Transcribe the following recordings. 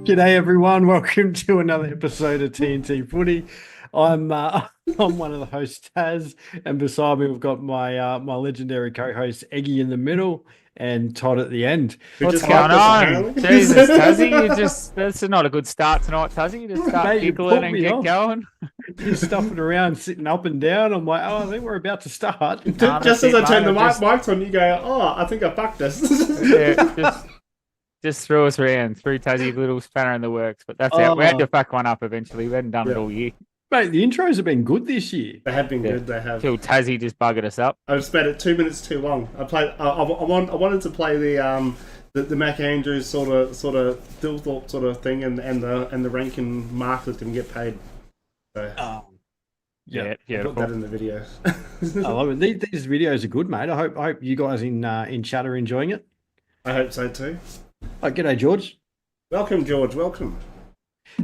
G'day everyone, welcome to another episode of TNT Footy. I'm I'm one of the hosts, Taz, and beside me we've got my legendary co-host Eggy in the middle and Todd at the end. Who What's just going liked us, on? apparently. Jesus, Tazzy, that's not a good start tonight, Tazzy. You just start Mate, you giggling put and me get off. going. You're stuffing around, sitting up and down. I'm like, oh, I think we're about to start. Nah, Just that's as I it, turn mate. the mics on, you go, oh, I think I fucked this. Yeah, just throw us around, threw Tazzy a little spanner in the works, but that's it. We had Oh. to fuck one up eventually. We hadn't done it Yeah. all year. Mate, the intros have been good this year. They have been Yeah. good, they have. Till Tazzy just buggered us up. I've spent it 2 minutes too long. I wanted to play the Mac Andrews sort of Thilthorpe sort of thing and the ranking mark that didn't get paid. So Yeah, I beautiful. put that in the video. I love it. These videos are good, mate. I hope you guys in chat are enjoying it. I hope so too. Oh, g'day, George. Welcome, George. Welcome.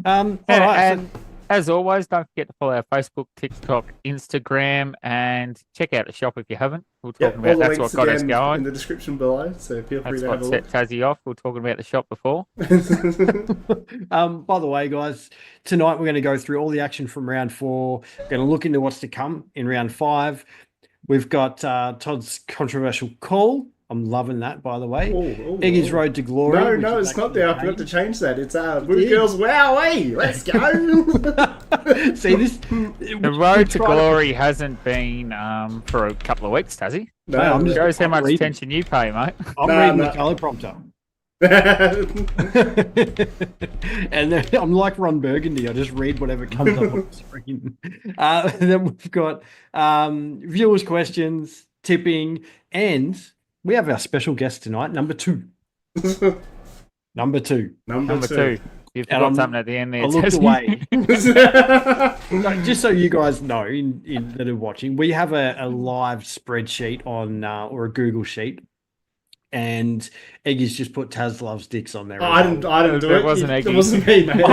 All And, right. and as always, don't forget to follow our Facebook, TikTok, Instagram, and check out the shop if you haven't. We're Yep, talking all about the that's what links got us again in going. the description below, so feel free That's to have what a set look. Tazzy off. We were talking about the shop before. By the way, guys, tonight we're going to go through all the action from round 4. We're going to look into what's to come in round 5. We've got Todd's controversial call. I'm loving that, by the way. Eggy's Road to Glory. No, which is it's not actually there. a I forgot to game. change that. It's Woo Girls Wowee. Let's go. See this? The road to glory hasn't been for a couple of weeks, has he? No, Mate, I'm just- Shows how much reading. attention you pay, mate. I'm No, reading no. the color prompter. no. And then I'm like Ron Burgundy. I just read whatever comes up on the screen. Then we've got viewers' questions, tipping, and we have our special guest tonight, number 2. Number 2. Number two. You've And got something at the end there. I looked Tassie. away. No, just so you guys know that are watching, we have a live spreadsheet on or a Google sheet, and Eggy's just put Taz loves dicks on there. Oh, I didn't do it. It wasn't Eggy. It wasn't me, mate.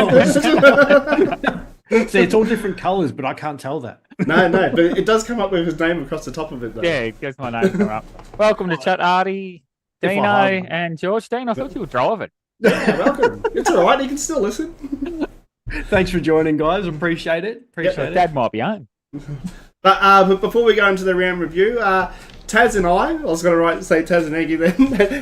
See, it's all different colors, but I can't tell that. No, but it does come up with his name across the top of it, though. Yeah, guess my name come up. Welcome to chat, Artie, If I Dino, hide- and George. Dean, I thought you were driving. Yeah, welcome. It's all right. You can still listen. Thanks for joining, guys. Appreciate it. Appreciate it. Dad might be home. But before we go into the round review, Taz and I was going to say Taz and Eggy then,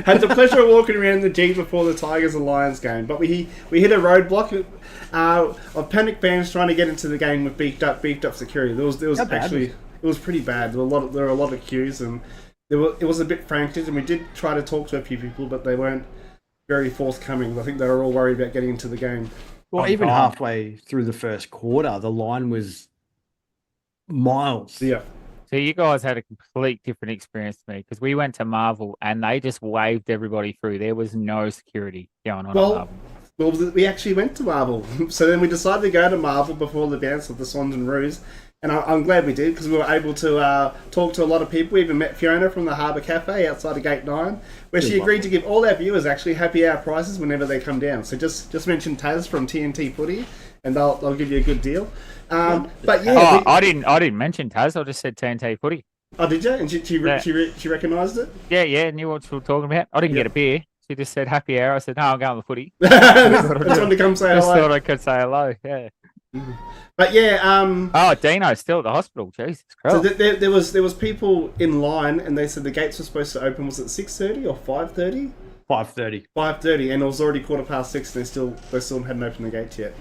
had the pleasure of walking around the G before the Tigers and Lions game. But we hit a roadblock of panic fans trying to get into the game with beefed up security. There was How bad actually it was pretty bad. There were a lot of queues and it was a bit frantic. And we did try to talk to a few people, but they weren't very forthcoming. I think they were all worried about getting into the game. Well, even halfway through the first quarter, the line was miles. Yeah. So you guys had a complete different experience to me because we went to Marvel and they just waved everybody through. There was no security going on at Well, Marvel. Well, we actually went to Marvel. So then we decided to go to Marvel before the bounce of the Swans and Roos. And I'm glad we did because we were able to talk to a lot of people. We even met Fiona from the Harbour Cafe outside of Gate 9, where she agreed to give all our viewers actually happy hour prices whenever they come down. So just mention Taz from TNT Footy and they'll give you a good deal. But yeah. I didn't mention Taz. I just said TNT Footy. Oh, did you? And she recognised it? Yeah, knew what we were talking about. I didn't get a beer. She just said happy hour. I said, no, I'm going to the footy. Just wanted to come say Just hello. thought I could say hello, yeah. But yeah, Oh, Dino's still at the hospital. Jesus so Christ. there was people in line, and they said the gates were supposed to open. Was it 6:30 or 5:30? 5:30. 5:30, and it was already 6:15. They still hadn't opened the gates yet.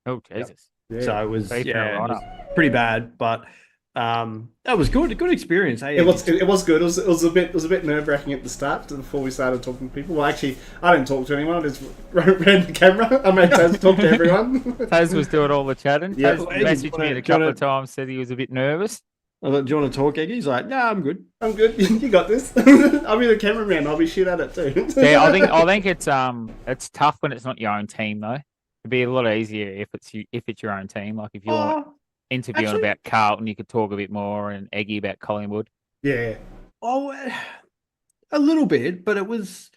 Oh, Jesus. Yeah. So it was, They fell yeah, it right was pretty bad, but that was good. A good experience. Eh? it was good. It was a bit nerve wracking at the start before we started talking to people. Well, actually, I didn't talk to anyone. I just ran the camera. I made Taz talk to everyone. Taz was doing all the chatting. Yeah. Taz Well, Eddie's messaged me a gonna- couple of times, said he was a bit nervous. I thought, do you want to talk, Eggy? He's like, no, I'm good. I'm good. You got this. I'll be the cameraman. I'll be shit at it too. Yeah, I think it's tough when it's not your own team though. It'd be a lot easier if it's your own team. Like if you're Oh, interviewing actually- about Carlton, you could talk a bit more, and Eggy about Collingwood. Yeah. oh, a little bit, but it was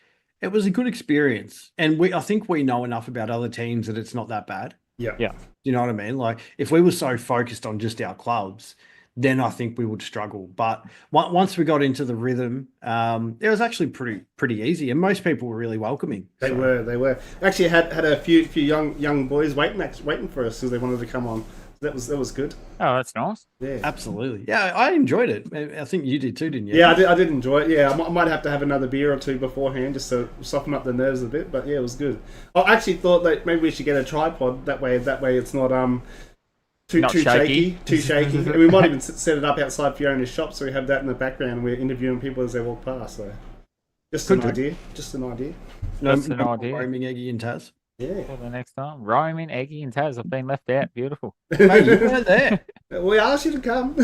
a good experience. And I think we know enough about other teams that it's not that bad. Yeah. Yeah. You know what I mean? Like if we were so focused on just our clubs, then I think we would struggle. But once we got into the rhythm, it was actually pretty easy, and most people were really welcoming. They were. Actually, had a few young boys waiting for us because they wanted to come on. That was good. Oh, that's nice. Yeah, Absolutely. Yeah, I enjoyed it. I think you did too, didn't you? yeah, I did enjoy it. Yeah, I might have to have another beer or two beforehand just to soften up the nerves a bit. But yeah, it was good. I actually thought that maybe we should get a tripod that way it's not too shaky. And we might even set it up outside Fiona's shop so we have that in the background and we're interviewing people as they walk past. So just an idea. No, That's an idea. roaming Eggy and Taz. Yeah. For the next time, Roman, Eggy, and Taz have been left out. Beautiful. Mate, you weren't there. We asked you to come.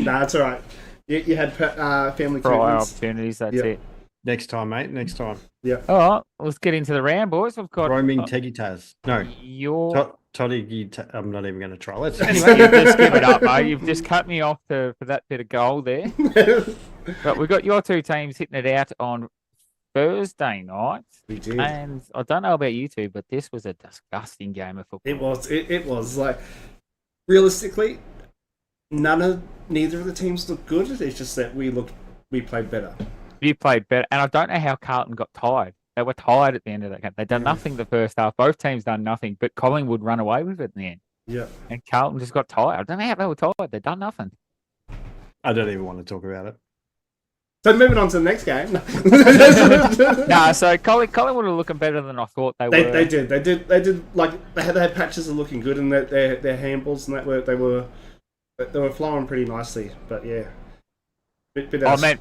Nah, it's all right. You had family Prior commitments. opportunities. That's Yep. it. Next time, mate. Next time. All right, let's get into the round, boys. We've got Roaming Teggy Taz. No, your. Toddy. I'm not even going to try. Let's Anyway, you just give it up, mate. You've just cut me off for that bit of gold there. But we got your two teams hitting it out on Thursday night. We did. And I don't know about you two, but this was a disgusting game of football. It was. It was like realistically, neither of the teams looked good. It's just that we played better. You played better, and I don't know how Carlton got tired. They were tired at the end of that game. They'd done nothing the first half. Both teams done nothing, but Collingwood run away with it in the end. Yeah. And Carlton just got tired. I don't know how they were tired. They'd done nothing. I don't even want to talk about it. So moving on to the next game. So Collingwood were looking better than I thought they were. They did. Like they had patches of looking good, and their handballs and that they were flowing pretty nicely. But yeah.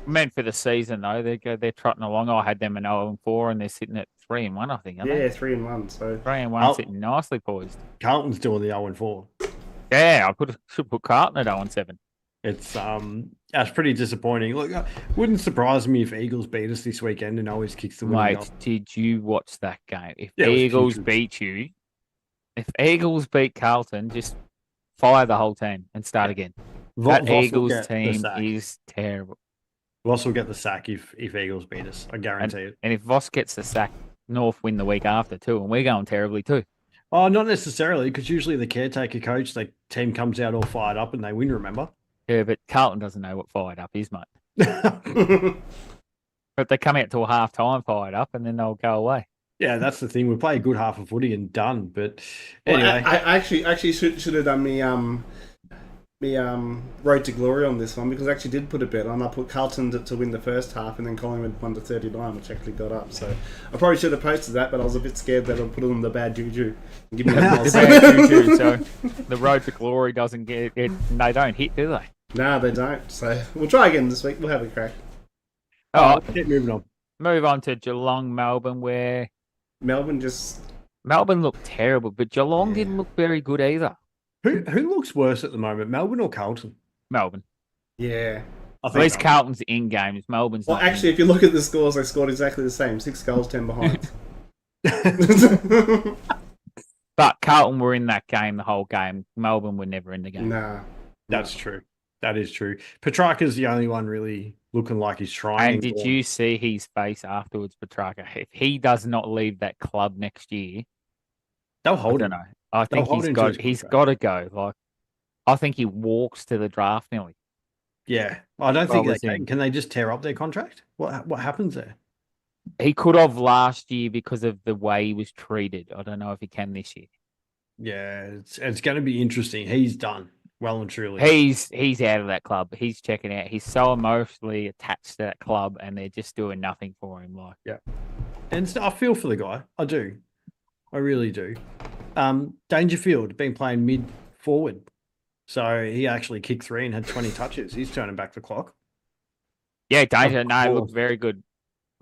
Meant for the season though. They're trotting along. I had them in 0-4, and they're sitting at 3-1. I think. Aren't they? 3-1. So 3-1, sitting nicely poised. Carlton's doing the 0-4. Yeah, should put Carlton at 0-7. It's that's pretty disappointing. Look, wouldn't surprise me if Eagles beat us this weekend and always kicks the winning goal. Mate, did you watch that game? If Yeah, it was Eagles putrid. beat you, if Eagles beat Carlton, just fire the whole team and start again. That Voss will Eagles get the team sack. is terrible. Voss will get the sack if Eagles beat us. I guarantee it. And if Voss gets the sack, North win the week after too, and we're going terribly too. Oh, not necessarily, because usually the caretaker coach, the team comes out all fired up and they win, remember? Yeah, but Carlton doesn't know what fired up is, mate. But they come out to a half time fired up and then they'll go away. Yeah, that's the thing. We play a good half of footy and done. But well, anyway. I actually should have done me road to glory on this one because I actually did put a bet on. I put Carlton to win the first half and then Collingwood won to 39, which actually got up. So I probably should have posted that, but I was a bit scared that I'd put on the bad juju and give me that The bad juju, so the road to glory doesn't get it. They don't hit, do they? No, they don't. So we'll try again this week. We'll have a crack. Oh, Keep moving on. move on to Geelong, Melbourne, where Melbourne just... Melbourne looked terrible, but Geelong didn't look very good either. Who looks worse at the moment, Melbourne or Carlton? Melbourne. Yeah. At least Carlton's in games. Melbourne's Well, not. actually, if you look at the scores, they scored exactly the same. 6 goals, 10 behind. But Carlton were in that game the whole game. Melbourne were never in the game. Nah. That's true. That is true. Petrarca's the only one really looking like he's trying. And did you see his face afterwards, Petrarca? If he does not leave that club next year, They'll I hold don't him. know. I think hold him to his he's contract. got to go. Like, I think he walks to the draft nearly. Yeah. I don't think Well, they can. Can they just tear up their contract? What happens there? He could have last year because of the way he was treated. I don't know if he can this year. Yeah, it's going to be interesting. He's done. Well and truly. He's out of that club. He's checking out. He's so emotionally attached to that club, and they're just doing nothing for him. Like, And I feel for the guy. I do. I really do. Dangerfield been playing mid forward. So he actually kicked 3 and had 20 touches. He's turning back the clock. yeah, Danger. Of No, course. looked very good,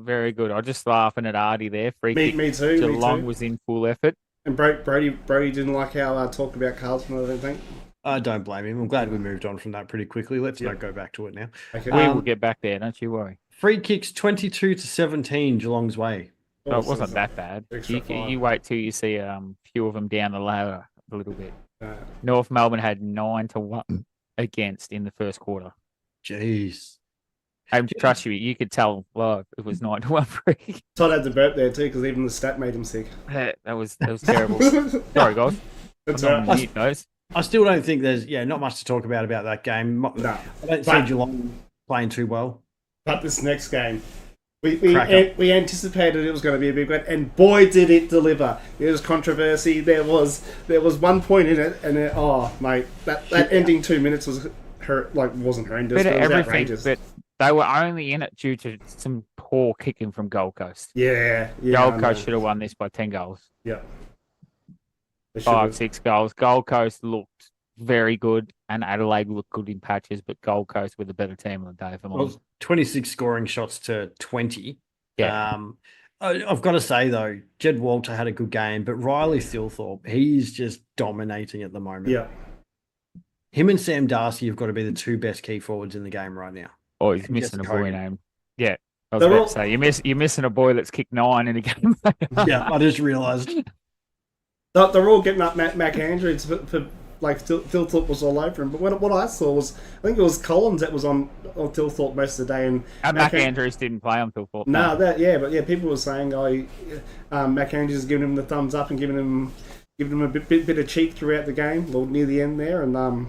very good. I just laughing at Artie there. Free Me kick. too. Geelong was in full effort. And Brody didn't like how I talked about Carlton, I don't think. I don't blame him. I'm glad we moved on from that pretty quickly. Let's not go back to it now. Okay. We will get back there. Don't you worry. Free kicks 22-17 Geelong's way. No, it wasn't that bad. Extra five. You wait till you see a few of them down the ladder a little bit. Uh, North Melbourne had 9-1 against in the first quarter. Jeez. And trust you could tell. Well, it was 9-1 free. Todd had to burp there too because even the stat made him sick. That was terrible. Sorry, guys. That's I'm all on right. mute, guys. I still don't think there's not much to talk about that game. No. I don't see Geelong playing too well. But this next game, we Cracker. we anticipated it was going to be a big one, and boy did it deliver. There was controversy. There was 1 point in it, and mate, that ending 2 minutes was wasn't horrendous. Bit of It was everything, outrageous. but they were only in it due to some poor kicking from Gold Coast. Yeah, Gold Coast should have won this by 10 goals. Yeah. 5-6 goals. Gold Coast looked very good, and Adelaide looked good in patches, but Gold Coast were the better team on the day. For Well, 26 scoring shots to 20. Yeah. I've got to say, though, Jed Walter had a good game, but Riley Thilthorpe, he's just dominating at the moment. Yeah. Him and Sam Darcy have got to be the two best key forwards in the game right now. Oh, he's And missing a Jessica boy Hogan. name. Yeah. I was They're about all- to say, you're missing a boy that's kicked 9 in a game. Yeah, I just realised. They're all getting up Mac Andrews for Thilthorpe was all over him. But what I saw was, I think it was Collins that was on Thilthorpe most of the day, and Mac Andrews didn't play on Phil Thorpe. But people were saying, Mac Andrews is giving him the thumbs up and giving him a bit of cheek throughout the game, well near the end there, and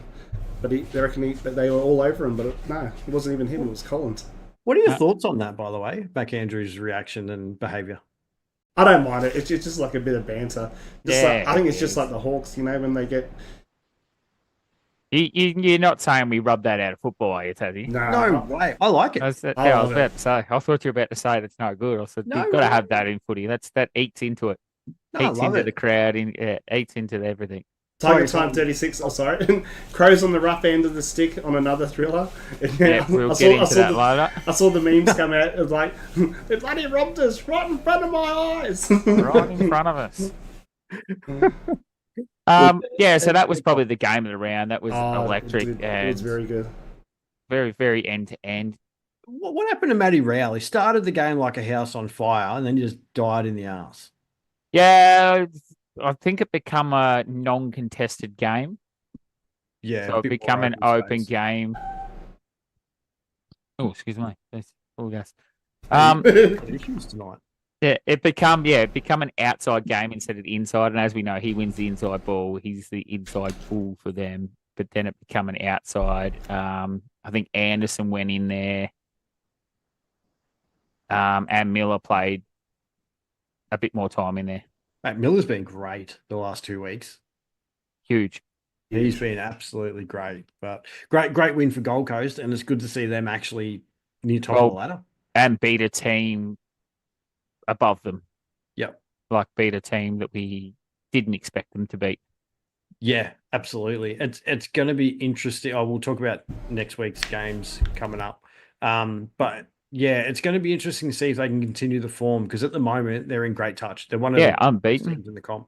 but they reckon that they were all over him. But no, it wasn't even him; it was Collins. What are your thoughts on that, by the way? Mac Andrews' reaction and behaviour. I don't mind it. It's just like a bit of banter. I think it's just is. like the Hawks, when they get. You're not saying we rub that out of football, are you, Tazzy? No way. I like it. I was love about to say. I thought you were about to say that's no good. I said No, you've got to no. have that in footy. That eats into it. No, I Eats love into it. the crowd. Eats into everything. Tiger Sorry, Time 36. Oh, sorry. Crows on the rough end of the stick on another thriller. Yeah, we'll get into that later. I saw the memes come out. It was like, they bloody robbed us right in front of my eyes. Right in front of us. So that was probably the game of the round. That was electric It and was very good. very, very end to end. What happened to Matty Rowell? He started the game like a house on fire and then he just died in the arse. Yeah, I think it become a non-contested game. Yeah. So a it bit more become an open space. game. Oh, excuse me. That's all gas. Issues tonight. Yeah, it become an outside game instead of the inside. And as we know, he wins the inside ball. He's the inside pull for them. But then it become an outside. I think Anderson went in there. And Miller played a bit more time in there. Mate, Miller's been great the last 2 weeks. Huge. He's been absolutely great. But great win for Gold Coast, and it's good to see them actually near top of the ladder. And beat a team above them. Yep. Like beat a team that we didn't expect them to beat. Yeah, absolutely. It's going to be interesting. We'll talk about next week's games coming up. But yeah, it's going to be interesting to see if they can continue the form because at the moment they're in great touch. They're one of the best unbeaten. teams in the comp.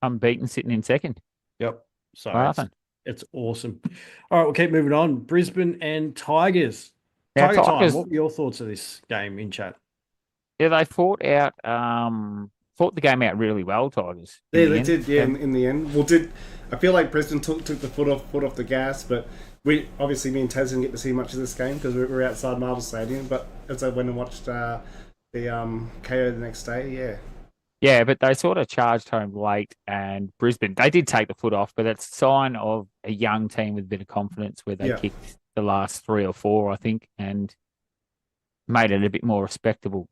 Unbeaten, sitting in second. Yep. So it's awesome. All right, we'll keep moving on. Brisbane and Tigers. Now, Tiger Tigers, time. What were your thoughts of this game in chat? Yeah, they fought the game out really well, Tigers. Yeah, they did. Yeah, in the end. Well, I feel like Brisbane took the foot off the gas, but me and Taz didn't get to see much of this game because we were outside Marvel Stadium. But as I went and watched the KO the next day, yeah. Yeah, but they sort of charged home late, and Brisbane, they did take the foot off, but it's a sign of a young team with a bit of confidence where they kicked the last 3 or 4, I think, and made it a bit more respectable.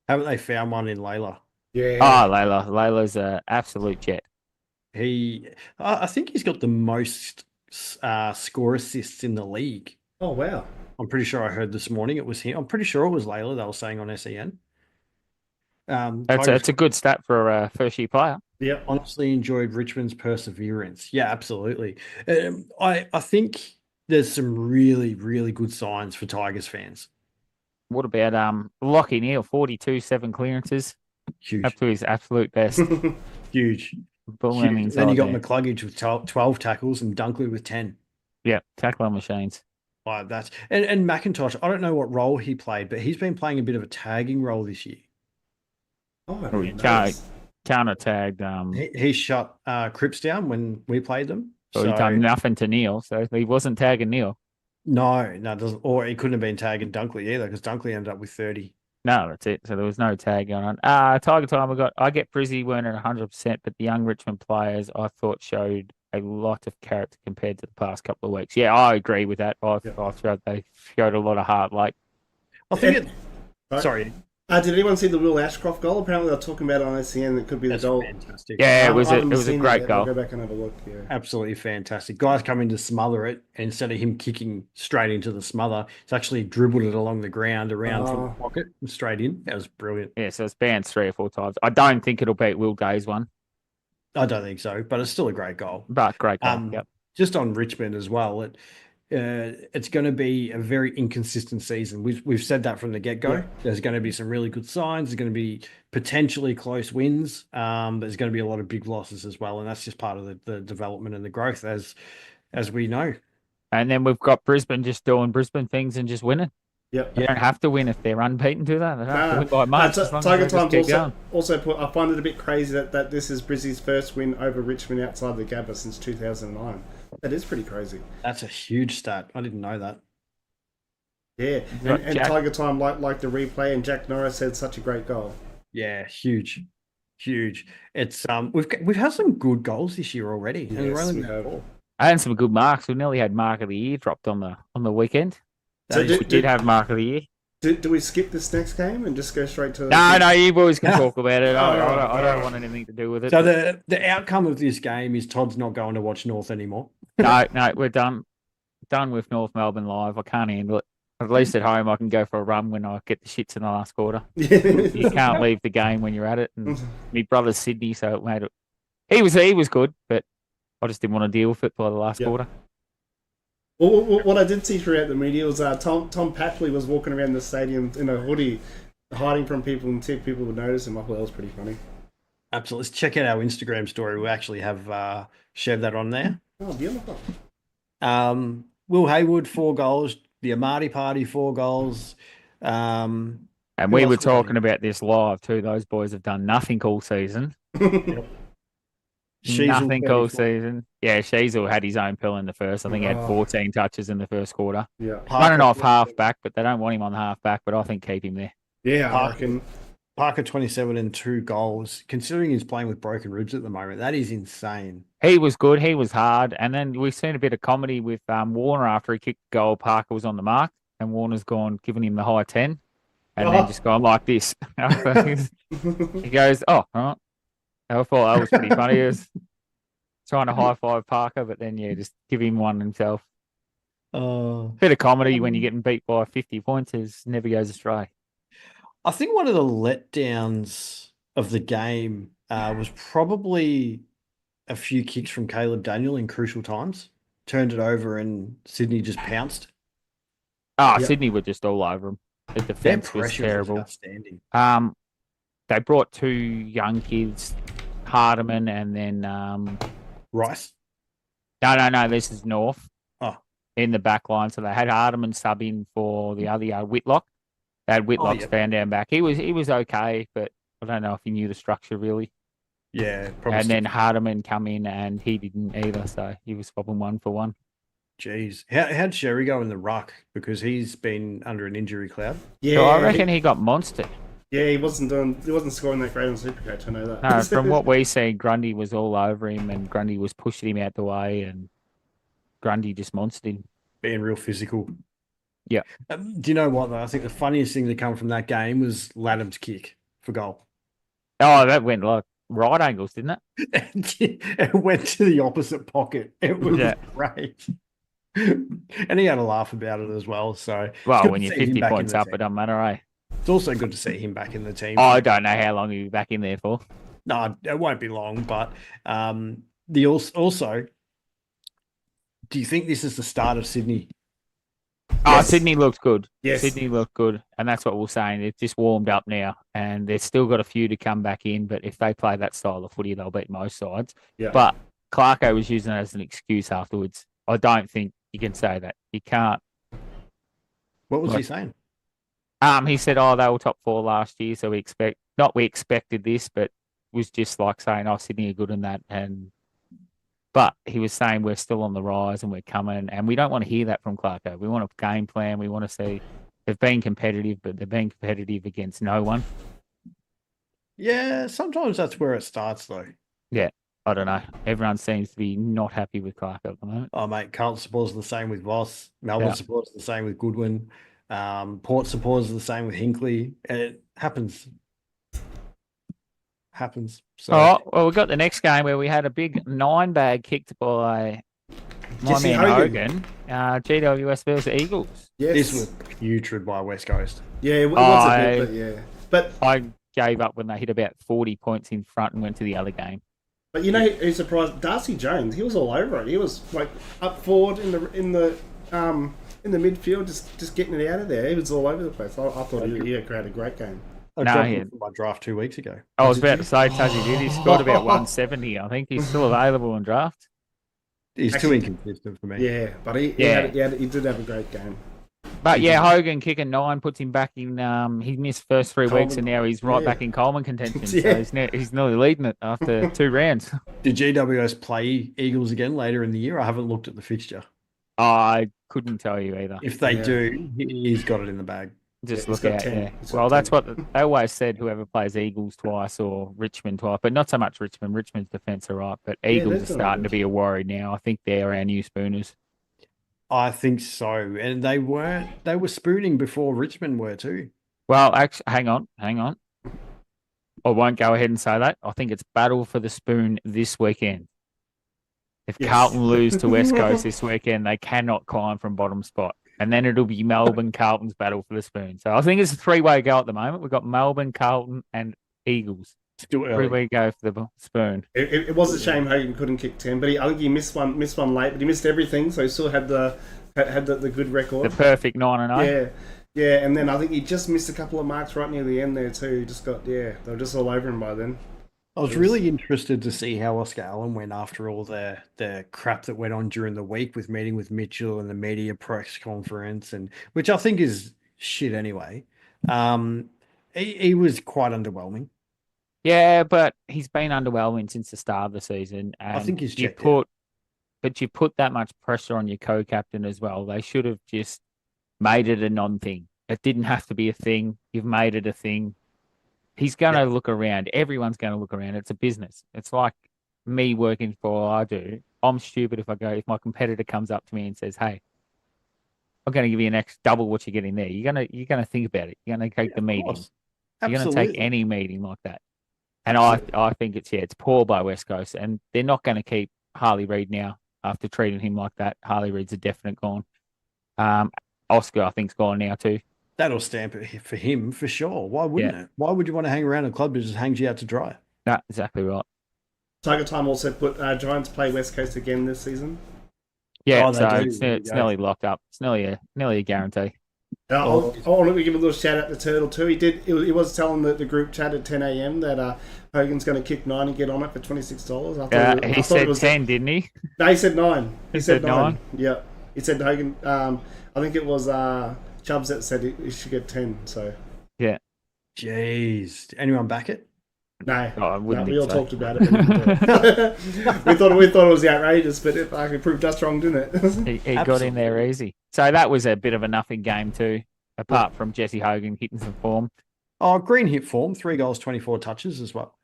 Haven't they found one in Layla? Yeah. Layla. Layla's an absolute jet. I think he's got the most score assists in the league. Oh, wow. I'm pretty sure I heard this morning it was him. I'm pretty sure it was Layla they were saying on SEN. It's a good stat for a first-year player. Yeah. Honestly enjoyed Richmond's perseverance. Yeah, absolutely. I think there's some really, really good signs for Tigers fans. What about Lockie Neal, 42 7 clearances? Huge. Up to his absolute best. Huge. Huge. Then you got McCluggage with 12 tackles and Dunkley with 10. Yeah, tackler machines. Like that. And McIntosh, I don't know what role he played, but he's been playing a bit of a tagging role this year. Oh, he counter-tagged. He shut Cripps down when we played them. So he done nothing to Neil, so he wasn't tagging Neil. No, it doesn't. Or he couldn't have been tagging Dunkley either because Dunkley ended up with 30. No, that's it. So there was no tag going on. Tiger time, I get Brizzy weren't at 100%, but the young Richmond players I thought showed a lot of character compared to the past couple of weeks. Yeah, I agree with that. I thought they showed a lot of heart. Like, I think And- it. Sorry, Did anyone see the Will Ashcroft goal? Apparently, they're talking about it on SCN. It could be the that's goal. fantastic. yeah, I it was haven't a seen it great yet. I'll goal. go back and have a look. Yeah. Absolutely fantastic. Guys coming to smother it, and instead of him kicking straight into the smother, it's actually dribbled it along the ground around from the pocket and straight in. That was brilliant. Yeah, so it's bounced 3 or 4 times. I don't think it'll beat Will Gay's one, I don't think so, but it's still a great goal. but great goal. Yep. Just on Richmond as well, it's going to be a very inconsistent season. We've said that from the get-go. Yeah. There's going to be some really good signs. There's going to be potentially close wins. But there's going to be a lot of big losses as well, and that's just part of the development and the growth, as we know. And then we've got Brisbane just doing Brisbane things and just winning. Yep. You don't have to win if they're unbeaten, do they? They don't have to win by much. as long as Tiger they just Times keep going. also put. I find it a bit crazy that this is Brizzy's first win over Richmond outside the Gabba since 2009. That is pretty crazy. That's a huge stat. I didn't know that. Yeah, Right, and Jack. Tiger Time like the replay, and Jack Norris had such a great goal. Yeah, huge. It's we've had some good goals this year already. and we're Yes, only we at have. 4. And some good marks. We nearly had Mark of the Year dropped on the weekend. So We did have Mark of the Year. Do we skip this next game and just go straight to? No, you boys can No. talk about it. I Oh, don't want anything to do with it. So the outcome of this game is Todd's not going to watch North anymore. No, we're done. Done with North Melbourne live. I can't handle it. At least at home, I can go for a run when I get the shits in the last quarter. You can't leave the game when you're at it. And my brother's Sydney, so it made it. He was good, but I just didn't want to deal with it by the last Yep. quarter. Well, what I did see throughout the media was Tom Papley was walking around the stadium in a hoodie, hiding from people and see if people would notice him. I thought that was pretty funny. Absolutely. Let's check out our Instagram story. We actually have shared that on there. Oh, beautiful. Will Haywood, 4 goals. The Amati Party, 4 goals. And Who we else were was talking there? about this live too. Those boys have done nothing all season. Sheasel, Nothing all 34. season. Yeah, Sheasel had his own pill in the first. I think he had Oh. 14 touches in the first quarter. Yeah, Running off half back, but they don't want him on the half back. But I think keep him there. yeah, I Parker. reckon. Parker, 27 and 2 goals. Considering he's playing with broken ribs at the moment, that is insane. He was good. He was hard. And then we've seen a bit of comedy with Warner after he kicked the goal. Parker was on the mark, and Warner's giving him the high 10, and then just gone like this. He goes, "Oh, all right." I thought that was pretty funny. He was trying to high five Parker, but then just give him one himself. Bit of comedy when you're getting beat by 50 points never goes astray. I think one of the letdowns of the game was probably a few kicks from Caleb Daniel in crucial times. Turned it over and Sydney just pounced. Ah, Yep. Sydney were just all over him. The Their defense was pressure was terrible. outstanding. They brought 2 young kids, Hardiman and then Rice. no, this is North. Oh. In the back line. So they had Hardiman sub in for the other Whitlock. They had Whitlock's yep. fan down back. He was okay, but I don't know if he knew the structure really. Yeah, probably. And then Hardiman come in and he didn't either, so he was swapping 1 for 1. Jeez. How'd Sherry go in the ruck? Because he's been under an injury cloud. Yeah, So I reckon he got monstered. he wasn't scoring that great on Supercoach. I know that. No, from what we see, Grundy was all over him and Grundy was pushing him out the way and Grundy just monstered him. Being real physical. Yeah. Do you know what, though? I think the funniest thing to come from that game was Ladham's kick for goal. Oh, that went like right angles, didn't it? It went to the opposite pocket. It was great. And he had a laugh about it as well. So it's Well, good when to you're see him 50 back in points the up, team. it doesn't matter, eh? It's also good to see him back in the team. I don't know how long he'll be back in there for. No, it won't be long. But also, do you think this is the start of Sydney? Oh, Yes. Sydney looked good. Yes. Sydney looked good. And that's what we're saying. It's just warmed up now. And they've still got a few to come back in. But if they play that style of footy, they'll beat most sides. Yeah. But Clarko was using it as an excuse afterwards. I don't think you can say that. You can't. What was he Like- saying? He said, "Oh, they were top 4 last year, so we expected this, but it was just like saying, oh, Sydney are good in that." But he was saying we're still on the rise and we're coming, and we don't want to hear that from Clarko. We want a game plan. We want to see they've been competitive, but they've been competitive against no one. Yeah, sometimes that's where it starts, though. Yeah. I don't know. Everyone seems to be not happy with Clark at the moment. Oh, mate, Carlton supporters are the same with Voss. Melbourne Yeah. supporters are the same with Goodwin. Port supporters are the same with Hinkley. It happens. Happens. So Oh, well, we got the next game where we had a big 9-bag kicked by my Jesse man Hogan. GWS versus Eagles. Yes. this was putrid by West Coast. Yeah, it was a bit, but yeah. But I gave up when they hit about 40 points in front and went to the other game. But you know who's surprised? Darcy Jones. He was all over it. He was like up forward in the midfield, just getting it out of there. He was all over the place. I thought he had a great game. I No, dropped he- him from my draft 2 weeks ago. I was Did about you? to say, Tazzy did. He scored about 170. I think he's still available in draft. He's too Actually- inconsistent for me. Yeah, but he did have a great game. But yeah, Hogan kicking 9 puts him back in. He missed first 3 weeks, Coleman, and now he's right yeah. back in Coleman contention. Yeah. So he's nearly leading it after 2 rounds. Did GWS play Eagles again later in the year? I haven't looked at the fixture. I couldn't tell you either. If they Yeah. do, he's got it in the bag. Just Yeah, he's look got out, 10. yeah. He's got Well, that's 10. what they always said. Whoever plays Eagles twice or Richmond twice, but not so much Richmond. Richmond's defense are right, but Eagles they're are still starting to good. be a worry now. I think they're our new spooners. I think so. And they were spooning before Richmond were too. Well, actually, hang on. I won't go ahead and say that. I think it's battle for the spoon this weekend. If Yes. Carlton lose to West Coast this weekend, they cannot climb from bottom spot. And then it'll be Melbourne, Carlton's battle for the spoon. So I think it's a 3-way go at the moment. We've got Melbourne, Carlton, and Eagles. Still early. 3-way go for the spoon. It was a shame Hogan couldn't kick 10, but I think he missed one late, but he missed everything, so he still had the good record. The perfect 9-0. Yeah, and then I think he just missed a couple of marks right near the end there too. He just got they were just all over him by then. I was really interested to see how Oscar Allen went after all the crap that went on during the week with meeting with Mitchell and the media press conference, and which I think is shit anyway. He was quite underwhelming. Yeah, but he's been underwhelming since the start of the season. And I think he's you checked out. you put that much pressure on your co-captain as well. They should have just made it a non-thing. It didn't have to be a thing. You've made it a thing. He's going to look around. Everyone's going to look around. It's a business. It's like me working for all I do. I'm stupid if my competitor comes up to me and says, "Hey, I'm going to give you an extra double what you're getting there." You're gonna think about it. You're going to take the Of meeting. course. You're going to Absolutely. take any meeting like that. And I think it's poor by West Coast, and they're not going to keep Harley Reid now after treating him like that. Harley Reid's a definite gone. Oscar, I think, is gone now too. That'll stamp it for him for sure. Why wouldn't it? Why would you want to hang around a club that just hangs you out to dry? No, exactly right. Tiger Time also put Giants play West Coast again this season. Yeah, Oh, they so do. it's Yeah. nearly locked up. It's nearly a guarantee. I want to give a little shout out to Turtle too. He was telling the group chat at 10 a.m. that Hogan's going to kick 9 and get on it for $26. He said 10, didn't he? No, he said 9. He said 9? Yeah, he said Hogan. I think it was Chubbs that said he should get 10. So Jeez. Anyone back it? no, Oh, I wouldn't we all think so. talked about it. we thought it was outrageous, but it proved us wrong, didn't it? He got in there easy. So that was a bit of a nothing game too, apart from Jesse Hogan hitting some form. Oh, Green hit form, 3 goals, 24 touches as well.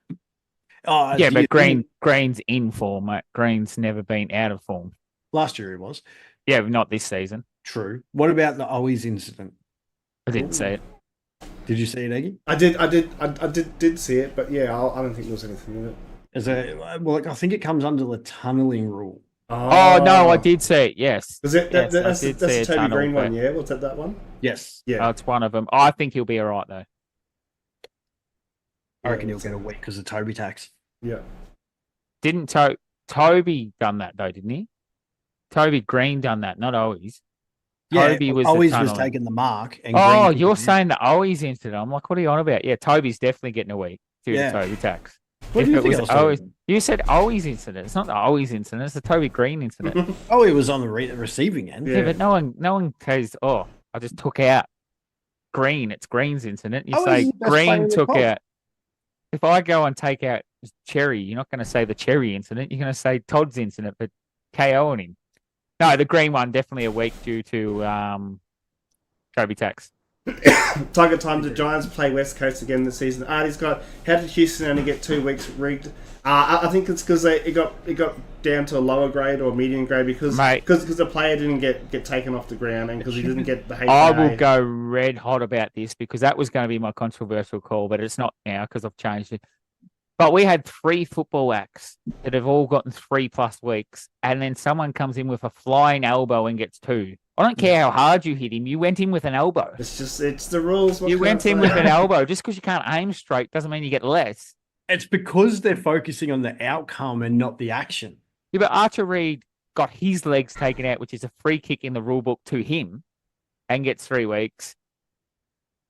Oh, Yeah, do but you think- Green's in form, mate. Green's never been out of form. last year he was. Yeah, not this season. True. What about the Owies incident? I didn't see it. Did you see it, Eggy? I did see it, but yeah, I don't think there was anything in it. Well, I think it comes under the tunnelling rule. Oh no, I did see it. Yes, Was it Yes, I that's did the see a Toby tunnel, Green one? but- Yeah, what's that one? Yes. Yeah, it's one of them. I think he'll be all right though. I reckon Yeah, he'll get a week because of Toby tax. yeah. Didn't Toby done that though? Didn't he? Toby Green done that, not Owies. Toby was the Owies was tunneling. taking the mark. And Oh, Green you're took it in. saying the Owies incident. I'm like, what are you on about? Yeah, Toby's definitely getting a week due Yeah. to Toby tax. What If do you it think was I was Owies, you said Owies incident. It's not the Owies incident. It's the Toby Green incident. Oh, he was on the receiving end. Yeah, but no one cares. Oh, I just took out Green. It's Green's incident. You Owies say is the best player Green in the took comp. out. If I go and take out Cherry, you're not going to say the Cherry incident. You're going to say Todd's incident for KOing him. No, the Green one definitely a week due to Toby tax. Tiger time. The Giants play West Coast again this season. Artie's got. How did Houston only get 2 weeks rigged? I think it's because it got down to a lower grade or medium grade because the player didn't get taken off the ground and because he didn't get the HIA. I will go red hot about this because that was going to be my controversial call, but it's not now because I've changed it. But we had 3 football acts that have all gotten 3+ weeks, and then someone comes in with a flying elbow and gets 2. I don't care how hard you hit him. You went in with an elbow. It's the rules. You went in with an elbow. Just because you can't aim straight doesn't mean you get less. It's because they're focusing on the outcome and not the action. Yeah, but Archer Reed got his legs taken out, which is a free kick in the rule book to him, and gets 3 weeks.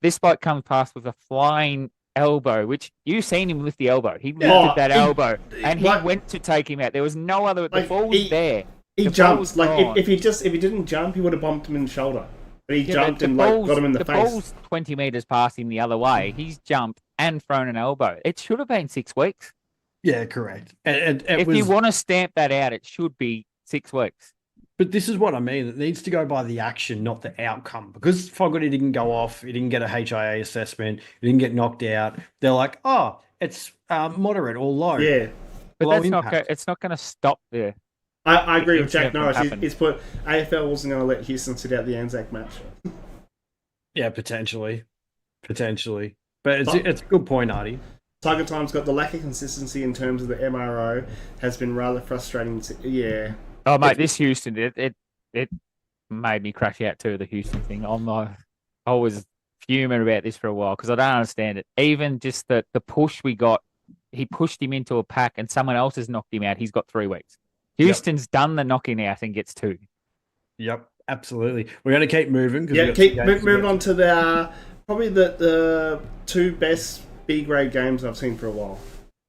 This bloke comes past with a flying elbow, which you've seen him lift the elbow. He lifted that elbow, and he went to take him out. There was no other. The ball was there. He jumped. Like if he didn't jump, he would have bumped him in the shoulder. But he jumped and got him in the face. The ball's 20 meters past him the other way. He's jumped and thrown an elbow. It should have been 6 weeks. Yeah, correct. If you want to stamp that out, it should be 6 weeks. But this is what I mean. It needs to go by the action, not the outcome. Because Fogarty didn't go off, he didn't get a HIA assessment, he didn't get knocked out. They're like, oh, it's moderate or low. Yeah. But it's not going to stop there. I agree with Jack Norris. He's put AFL wasn't going to let Houston sit out the Anzac match. Yeah, potentially. But it's a good point, Artie. Tiger Time's got the lack of consistency in terms of the MRO has been rather frustrating. Yeah. Oh, mate, this Houston, it made me crash out too, the Houston thing. I was fuming about this for a while because I don't understand it. Even just the push we got, he pushed him into a pack and someone else has knocked him out. He's got 3 weeks. Houston's done the knocking out and gets 2. Yep, absolutely. We're going to keep moving. Yeah, keep moving on to the probably the 2 best B grade games I've seen for a while.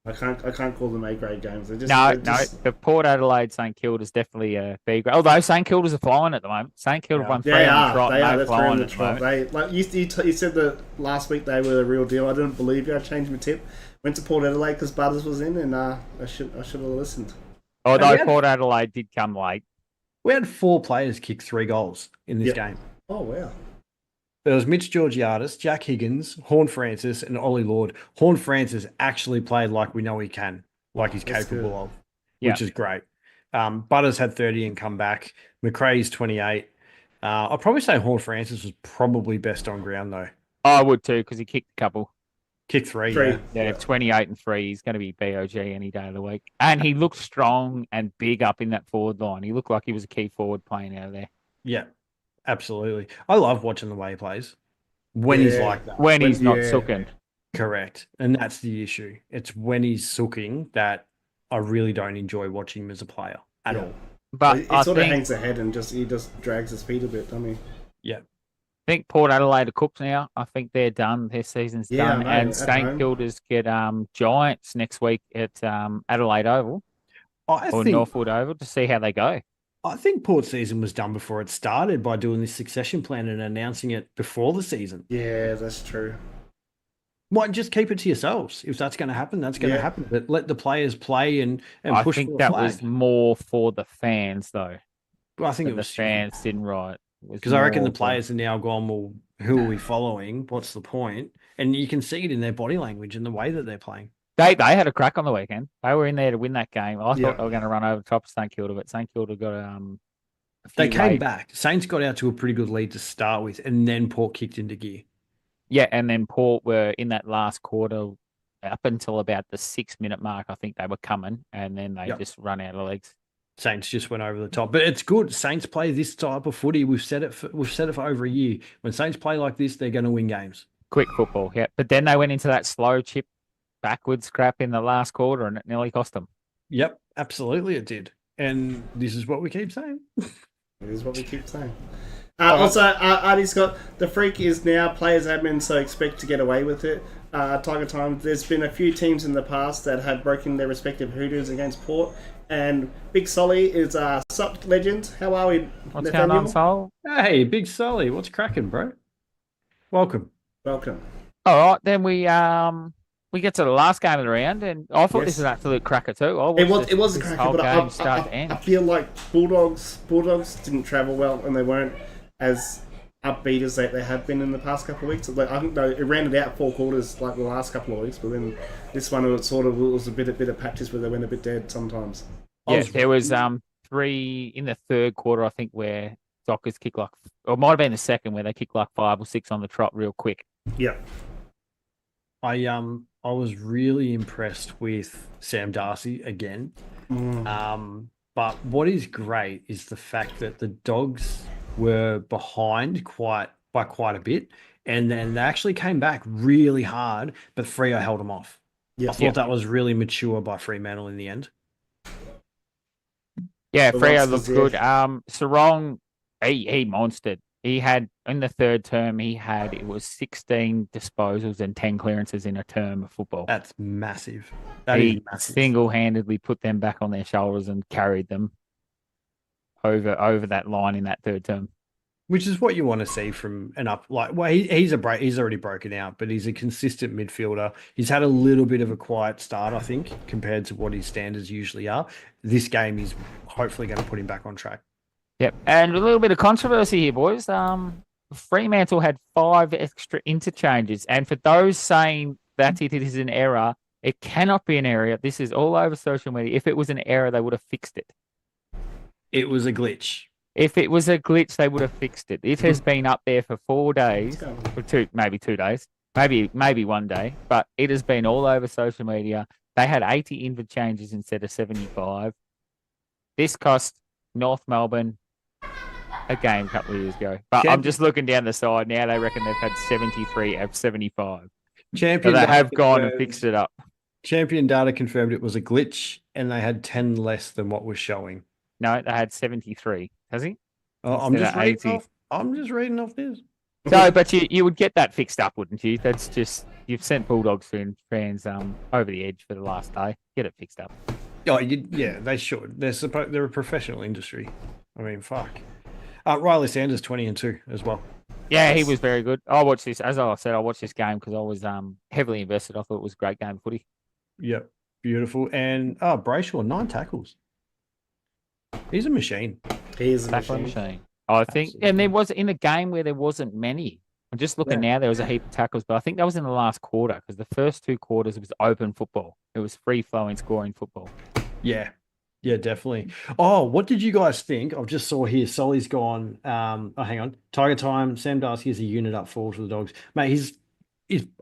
I can't call them A grade games. No. The Port Adelaide St Kilda's definitely a B grade. Although St Kilda's are flying at the moment. St Kilda won 3 on the trot. They are. They're flying at the trot. You said that last week they were the real deal. I didn't believe you. I changed my tip. Went to Port Adelaide because Butters was in, and I should have listened. Although Port Adelaide did come late. We had 4 players kick 3 goals in this game. Oh, wow. There was Mitch Georgiadis, Jack Higgins, Horn Francis, and Ollie Lord. Horn Francis actually played like we know he can, like he's capable of, which is great. Butters had 30 and come back. McRae's 28. I'd probably say Horn Francis was probably best on ground, though. I would too, because he kicked a couple. Kicked 3. Yeah, 28 and 3. He's going to be BOG any day of the week. And he looked strong and big up in that forward line. He looked like he was a key forward playing out of there. Yeah, absolutely. I love watching the way he plays when he's like that. When he's not sooking. Correct. And that's the issue. It's when he's sooking that I really don't enjoy watching him as a player at all. But he sort of hangs ahead and he just drags his feet a bit, doesn't he? Yeah. I think Port Adelaide are cooked now. I think they're done. Their season's done. And St Kilda's get Giants next week at Adelaide Oval Northwood Oval to see how they go. I think Port's season was done before it started by doing this succession plan and announcing it before the season. Yeah, that's true. Why just keep it to yourselves? If that's going to happen, that's going to happen. But let the players play and push. I think that was more for the fans, though. Well, I think it was the fans didn't write. Because I reckon the players are now gone, well, who are we following? What's the point? And you can see it in their body language and the way that they're playing. They had a crack on the weekend. They were in there to win that game. I thought they were going to run over the top of St Kilda, but St Kilda got They came back. Saints got out to a pretty good lead to start with, and then Port kicked into gear. Yeah, and then Port were in that last quarter up until about the 6-minute mark. I think they were coming, and then they just run out of legs. Saints just went over the top, but it's good. Saints play this type of footy. We've said it for over a year. When Saints play like this, they're going to win games. Quick football, yeah. But then they went into that slow chip backwards crap in the last quarter, and it nearly cost them. Yep, absolutely, it did. And this is what we keep saying. It is what we keep saying. Also, Artie's got the freak is now players admin, so expect to get away with it. Tiger Time. There's been a few teams in the past that have broken their respective hoodoos against Port. And Big Solly is a sup legend. How are we, What's going on, Sol? Hey, Big Solly. What's cracking, bro? Welcome. All right, then we get to the last game of the round, and I thought this was an absolute cracker too. It was a cracker, but I feel like Bulldogs didn't travel well, and they weren't as upbeat as they have been in the past couple of weeks. Like, I think it rounded out 4 quarters like the last couple of weeks, but then this one was a bit of patches where they went a bit dead sometimes. Yeah, there was 3 in the third quarter, I think, where Dockers kicked or it might have been the second where they kicked 5 or 6 on the trot real quick. Yeah. I was really impressed with Sam Darcy again. But what is great is the fact that the Dogs were behind by quite a bit, and then they actually came back really hard, but Freo held them off. I thought that was really mature by Fremantle in the end. Yeah, Freo looked good. Sarong, he monstered. He had, in the third term, it was 16 disposals and 10 clearances in a term of football. That's massive. He single-handedly put them back on their shoulders and carried them over that line in that third term. Which is what you want to see from an up. He's already broken out, but he's a consistent midfielder. He's had a little bit of a quiet start, I think, compared to what his standards usually are. This game is hopefully going to put him back on track. Yep, and a little bit of controversy here, boys. Fremantle had 5 extra interchanges, and for those saying that it is an error, it cannot be an error. This is all over social media. If it was an error, they would have fixed it. It was a glitch. If it was a glitch, they would have fixed it. It has been up there for 4 days, or maybe 2 days, maybe 1 day, but it has been all over social media. They had 80 interchanges instead of 75. This cost North Melbourne a game a couple of years ago. But I'm just looking down the side now. They reckon they've had 73 out of 75. So they have gone and fixed it up. Champion Data confirmed it was a glitch, and they had 10 less than what was showing. No, they had 73. Has he? Oh, I'm just reading off this. So, but you would get that fixed up, wouldn't you? That's just, you've sent Bulldogs fans over the edge for the last day. Get it fixed up. Oh, yeah, they should. They're a professional industry. I mean, fuck. Riley Sanders 20-2 as well. Yeah, he was very good. I watched this, as I said, I watched this game because I was heavily invested. I thought it was a great game of footy. Yep, beautiful. And Brayshaw, 9 tackles. He's a machine. He is a machine. I think, absolutely. And there was in a game where there wasn't many. I'm just looking now, there was a heap of tackles, but I think that was in the last quarter because the first 2 quarters was open football. It was free-flowing scoring football. Yeah, definitely. Oh, what did you guys think? I've just saw here, Solly's gone. Hang on. Tiger time. Sam Darcy is a unit up forward for the Dogs. Mate, he's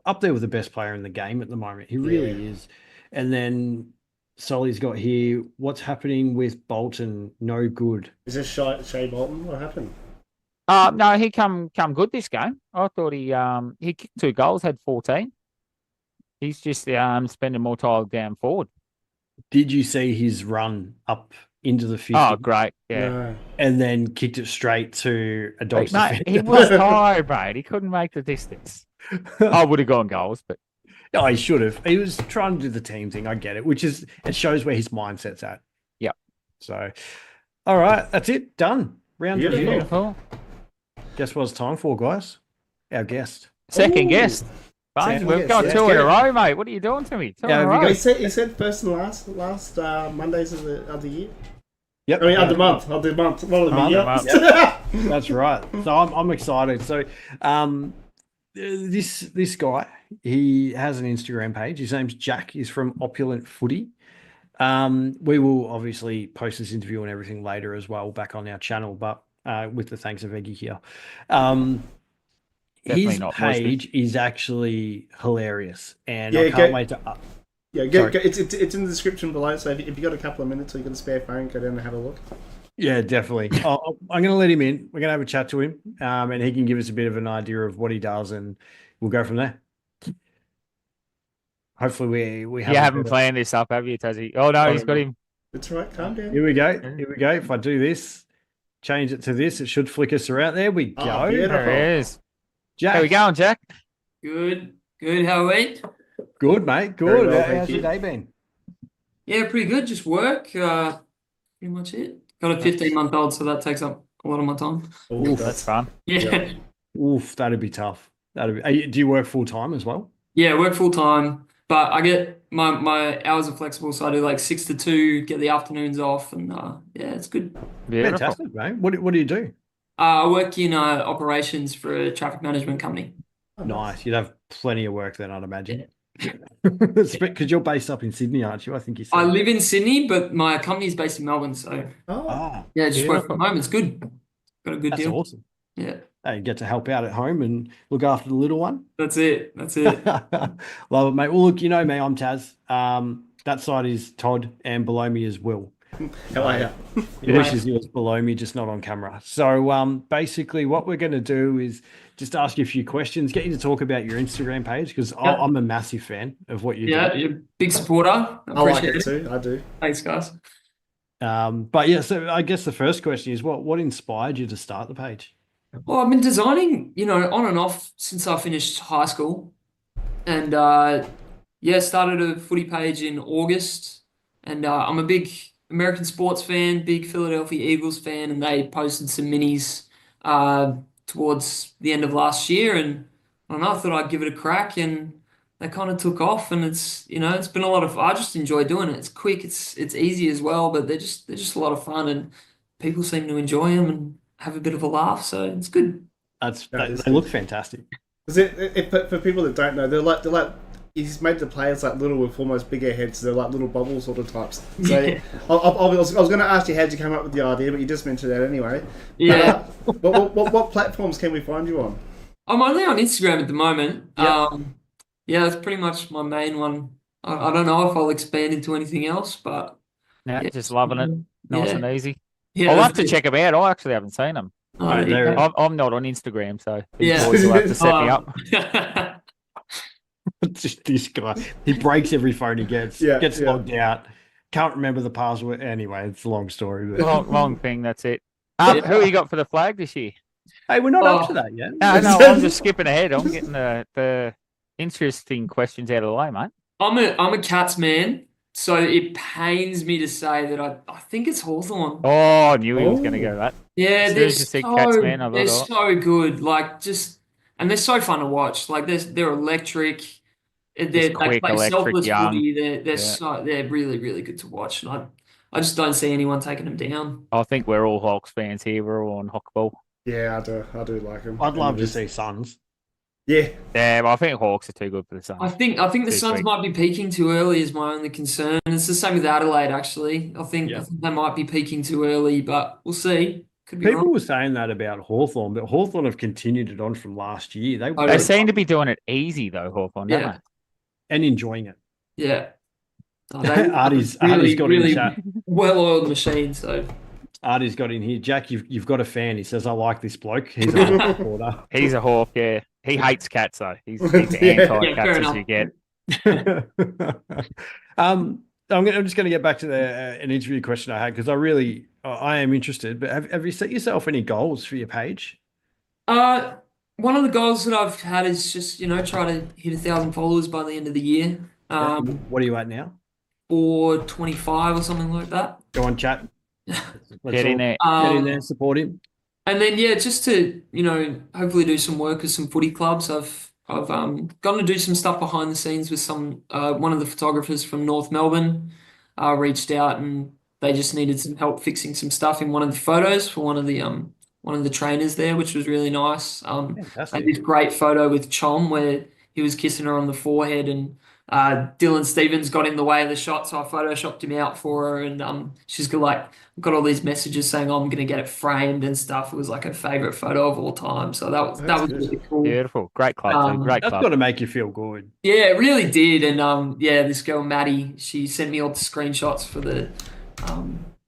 up there with the best player in the game at the moment. He really is. And then Solly's got here, what's happening with Bolton? No good. Is this Shea Bolton? What happened? No, he come good this game. I thought he kicked 2 goals, had 14. He's just spending more time down forward. Did you see his run up into the 50? Oh, great. Yeah. No. And then kicked it straight to a Dogs defender. He was tired, mate. He couldn't make the distance. I would have gone goals, but... Oh, he should have. He was trying to do the team thing. I get it, it shows where his mindset's at. Yep. So, all right. That's it. Done. Round Beautiful. Guess what it's time for, guys? Our guest. Second guest. We've got 2 in a row, mate. What are you doing to me? 2 in a row. He said first and last Mondays of the year. Yep. I mean, of the month. What Yep. That's right. So I'm excited. So this guy, he has an Instagram page. His name's Jack. He's from Opulent Footy. We will obviously post this interview and everything later as well back on our channel, but with the thanks of Eggy here. His page is actually hilarious, and I can't wait to. It's in the description below. So if you got a couple of minutes or you got a spare phone, go down and have a look. Yeah, definitely. I'm going to let him in. We're going to have a chat to him, and he can give us a bit of an idea of what he does, and we'll go from there. Hopefully, we have. You haven't planned this up, have you, Tazzy? Oh no, he's got him. That's right. Calm down. Here we go. If I do this, change it to this, it should flick us around. There we go. There it is. Jack. How we going, Jack? Good. How are we? Good, mate. Good. How's your day been? Yeah, pretty good. Just work. Pretty much it. Got a 15-month-old, so that takes up a lot of my time. Oof, that's fun. Yeah. Oof, that'd be tough. Do you work full time as well? Yeah, work full time, but I get my hours are flexible, so I do like 6 to 2, get the afternoons off, and yeah, it's good. Beautiful. Fantastic, mate. What do you do? I work in operations for a traffic management company. Oh, Nice. You'd have plenty of work then, I'd imagine. Yeah. Because you're based up in Sydney, aren't you? I think you I said. live in Sydney, but my company is based in Melbourne, so Oh, Ah, yeah, just work Beautiful. from home. It's good. Got a good that's deal. awesome. Yeah, Hey, you get to help out at home and look after the little one. that's it. That's it. Love it, mate. Well, look, you know me, I'm Taz. That side is Todd, and below me is Will. how are you? He wishes he was below me, just not on camera. So basically what we're going to do is just ask you a few questions, get you to talk about your Instagram page, because Yep. I'm a massive fan of what you do. Yeah, you're a big supporter. I I like appreciate it too. I do. Thanks, guys. But yeah, so I guess the first question is what inspired you to start the page? Well, I've been designing, on and off since I finished high school. And yeah, started a footy page in August. And I'm a big American sports fan, big Philadelphia Eagles fan, and they posted some minis uh, towards the end of last year. And I don't know, I thought I'd give it a crack, and they kind of took off. And it's been a lot of. I just enjoy doing it. It's quick, it's easy as well, but they're just a lot of fun, and people seem to enjoy them and have a bit of a laugh. So it's good. They look fantastic. Is for people that don't know, they're like he's made the players like little with almost bigger heads. So they're like little bubble sort of types. So Yeah. I was going to ask you how'd you come up with the idea, but you just mentioned that anyway. Yeah. What platforms can we find you on? I'm only on Instagram at the moment. Yep. Yeah, that's pretty much my main one. I don't know if I'll expand into anything else, but Yeah, yeah, just loving it. Nice yeah, and easy. yeah. I'll have that's to it. check them out. I actually haven't seen them. Oh, Right, there you there- go. I'm not on Instagram, so these Yeah. boys will have to set me up. Just this guy, he breaks every phone he gets, Yeah, gets yeah. logged out, can't remember the password. Anyway, it's a long story. But Long thing, that's it. Yeah. Who you got for the flag this year? hey, we're not up Oh. to that yet. No, I'm just skipping ahead. I'm getting the interesting questions out of the way, mate. I'm a Cats man, so it pains me to say that I think it's Hawthorn. Oh, I knew he was going to go that. Yeah, As soon they're as you said Cats, man, I they're thought, so good. And they're so fun to watch. Like they're electric. They quick, play electric, selfless young. footy. They're Yeah. they're really, really good to watch. And I just don't see anyone taking them down. I think we're all Hawks fans here. We're all on Hockball. Yeah, I do like them. I'd love to see Suns. Yeah, Yeah, but I think Hawks are too good for the Suns. I think the Too Suns quick. might be peaking too early is my only concern. It's the same with Adelaide, actually. I think they might be peaking too early, but we'll see. Could be People wrong. were saying that about Hawthorn, but Hawthorn have continued it on from last year. Oh, They really? seem to be doing it easy though, Hawthorn, don't Yeah. they? and enjoying it. Yeah. Oh, they Artie's really, got really in chat. well-oiled machine. So Artie's got in here. Jack, you've got a fan. He says, I like this bloke. He's a Hawk supporter. He's a Hawk, yeah. He hates cats though. He's Yeah. anti-cats fair as enough. you get. I'm just going to get back to an interview question I had because I am interested. But have you set yourself any goals for your page? one of the goals that I've had is just try to hit 1,000 followers by the end of the year. What are you at now? Or 25 or something like that. Go on, chat. Get in there. Get in there, support him. And then just to hopefully do some work with some footy clubs. I've gone to do some stuff behind the scenes with one of the photographers from North Melbourne. Reached out and they just needed some help fixing some stuff in one of the photos for one of the trainers there, which was really nice. They Fantastic. did a great photo with Chom where he was kissing her on the forehead, and Dylan Stevens got in the way of the shot, so I photoshopped him out for her, and she's got all these messages saying, "Oh, I'm gonna get it framed" and stuff. It was like her favorite photo of all time, so that was good. really cool. Beautiful. Great club, too. Great That's club. got to make you feel good. Yeah, it really did, and this girl Maddie, she sent me all the screenshots for the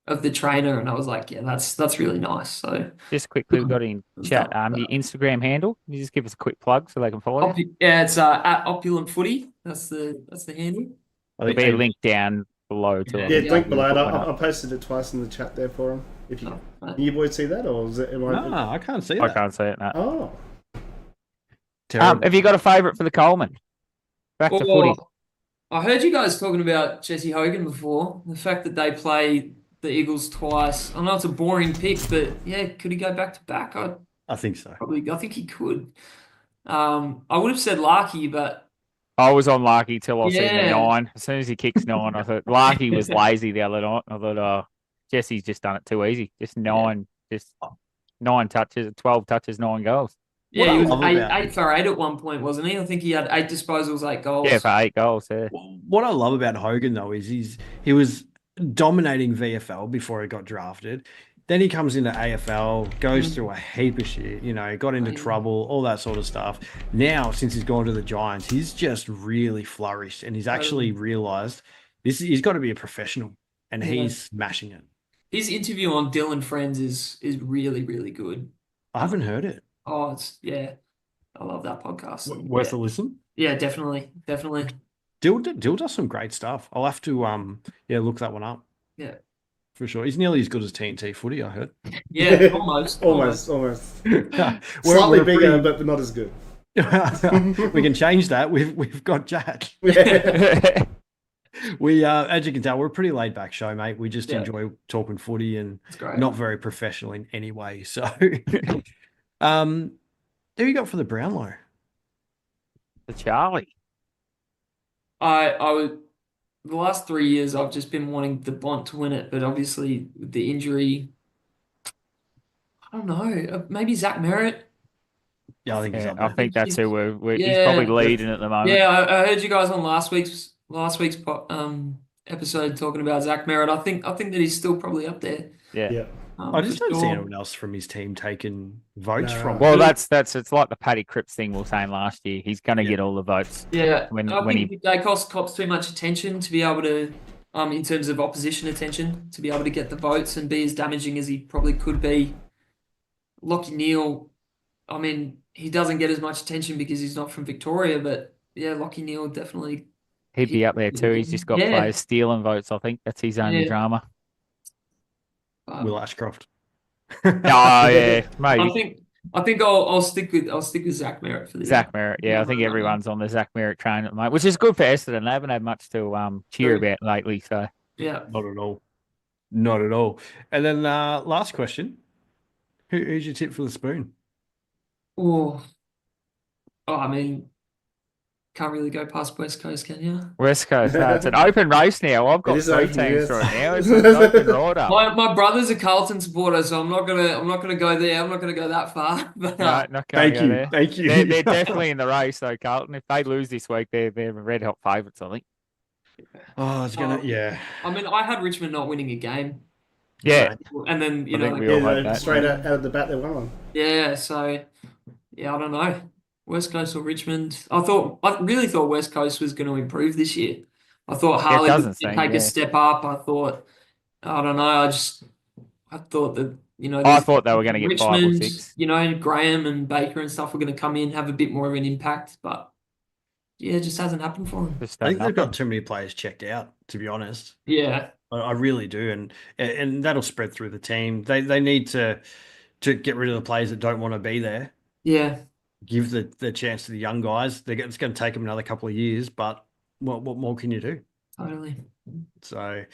of the trainer, and I was like, yeah, that's really nice. So Just quickly, we've got in chat your Instagram handle. Can you just give us a quick plug so they can follow you? yeah, it's at Opulent Footy. That's the handle. There'll be a link down below to Yeah. it. yeah. Link below it. Put one I up. posted it twice in the chat there for him. If you Oh, can you boys see that, or is it? No, I can't see I that. can't see it now. Oh, Terrible. Have you got a favourite for the Coleman? Back to footy. I heard you guys talking about Jesse Hogan before. The fact that they play the Eagles twice. I know it's a boring pick, but yeah, could he go back to back? I think so. I think he could. I would have said Larky, but I was on Larky till I seen the Yeah. 9. As soon as he kicks 9, I thought Larky was lazy the other night. I thought, Jesse's just done it too easy. Just 9. Just 9 touches, 12 touches, 9 goals. What Yeah, I he was love about eight for 8 at one point, wasn't he? I think he had 8 disposals, 8 goals. Yeah, for 8 goals. Yeah. What I love about Hogan though is he was dominating VFL before he got drafted. Then he comes into AFL, goes through a heap of shit, got into trouble, all that sort of stuff. Now, since he's gone to the Giants, he's just really flourished, and he's actually realised he's got to be a professional, and he's smashing it. His interview on Dylan Friends is really, really good. I haven't heard it. Oh, I love that podcast. Worth a listen. Yeah, definitely. Dill does some great stuff. I'll have to look that one up. Yeah. For sure. He's nearly as good as TNT Footy, I heard. Yeah, almost. Slightly bigger, but not as good. We can change that. We've got Jack. We as you can tell, we're a pretty laid back show, mate. We just enjoy talking footy and not very professional in any way. So who you got for the Brownlow? The Charlie. I would. The last 3 years, I've just been wanting the Bont to win it, but obviously with the injury, I don't know. Maybe Zach Merritt. Yeah, I think he's up I there. think that's who he's probably leading at the moment. Yeah, I heard you guys on last week's episode talking about Zach Merritt. I think that he's still probably up there. Yeah. I just don't see anyone else from his team taking votes from. Well, it's like the Paddy Cripps thing we were saying last year. He's going to get all the votes. Yeah, when he cops too much attention to be able to, in terms of opposition attention, to be able to get the votes and be as damaging as he probably could be. Lachie Neale, I mean, he doesn't get as much attention because he's not from Victoria, but yeah, Lachie Neale definitely. He'd be up there too. He's just got players stealing votes. I think that's his only drama. Will Ashcroft. Oh yeah, maybe. I think I'll stick with Zach Merritt for this. Zach Merritt, yeah. I think everyone's on the Zach Merritt train at the moment, which is good for Essendon. They haven't had much to cheer about lately, so yeah, not at all. And then last question: who's your tip for the spoon? I mean, can't really go past West Coast, can you? West Coast, it's an open race now. I've got 3 teams for it now. It's an open order. My brother's a Carlton supporter, so I'm not gonna go there. I'm not gonna go that far. But, no, not going thank you, there. thank you. They're definitely in the race, though, Carlton. If they lose this week, they're red hot favourites, I think. Oh, it's gonna I mean, I had Richmond not winning a game. Yeah, and then straight out of the bat they won one. Yeah, so I don't know. West Coast or Richmond? I really thought West Coast was going to improve this year. I thought Harley would take a step up. I don't know. I thought that I thought they were going to get Richmond, 5 or 6. Graham and Baker and stuff were going to come in, have a bit more of an impact, but it just hasn't happened for them. I think they've got too many players checked out, to be honest. Yeah, I really do, and that'll spread through the team. They need to get rid of the players that don't want to be there. Yeah. Give the chance to the young guys. It's going to take them another couple of years, but what more can you do? Totally. So,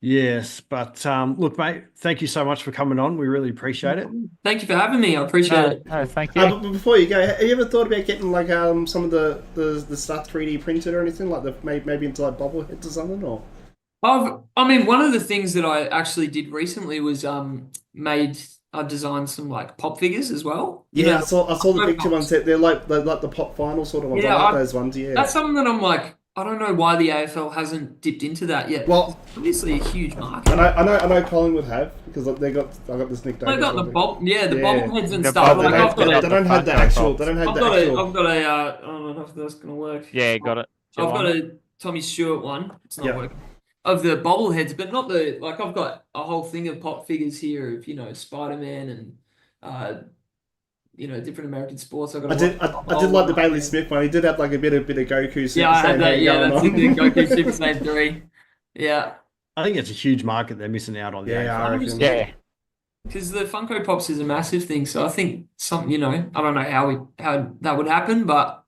yes, but look, mate, thank you so much for coming on. We really appreciate it. Thank you for having me. I appreciate it. No, thank you. But before you go, have you ever thought about getting like some of the stuff 3D printed or anything like maybe into like bobbleheads or something or? I mean, one of the things that I actually did recently was I designed some like pop figures as well. Yeah, I saw the picture ones. They're like the pop final sort of ones. Yeah, I like those ones. Yeah, that's something that I'm like, I don't know why the AFL hasn't dipped into that yet. Well, obviously a huge market. I know Collingwood have because I got this nickname. They got the bobbleheads and The stuff. bobbleheads, They don't have the actual. They don't have the actual. I've got a. I don't know if that's gonna work. Yeah, got it. I've got a Tommy Stewart one. It's not working. Of the bobbleheads, but not I've got a whole thing of pop figures here of Spider-Man and different American sports. I did like the Bailey Smith one. He did have like a bit of Goku. Yeah, I had that. Yeah, that's in the Goku Super Saiyan 3. Yeah. I think it's a huge market they're missing out on. Yeah. Because the Funko Pops is a massive thing, so I think something. I don't know how that would happen, but.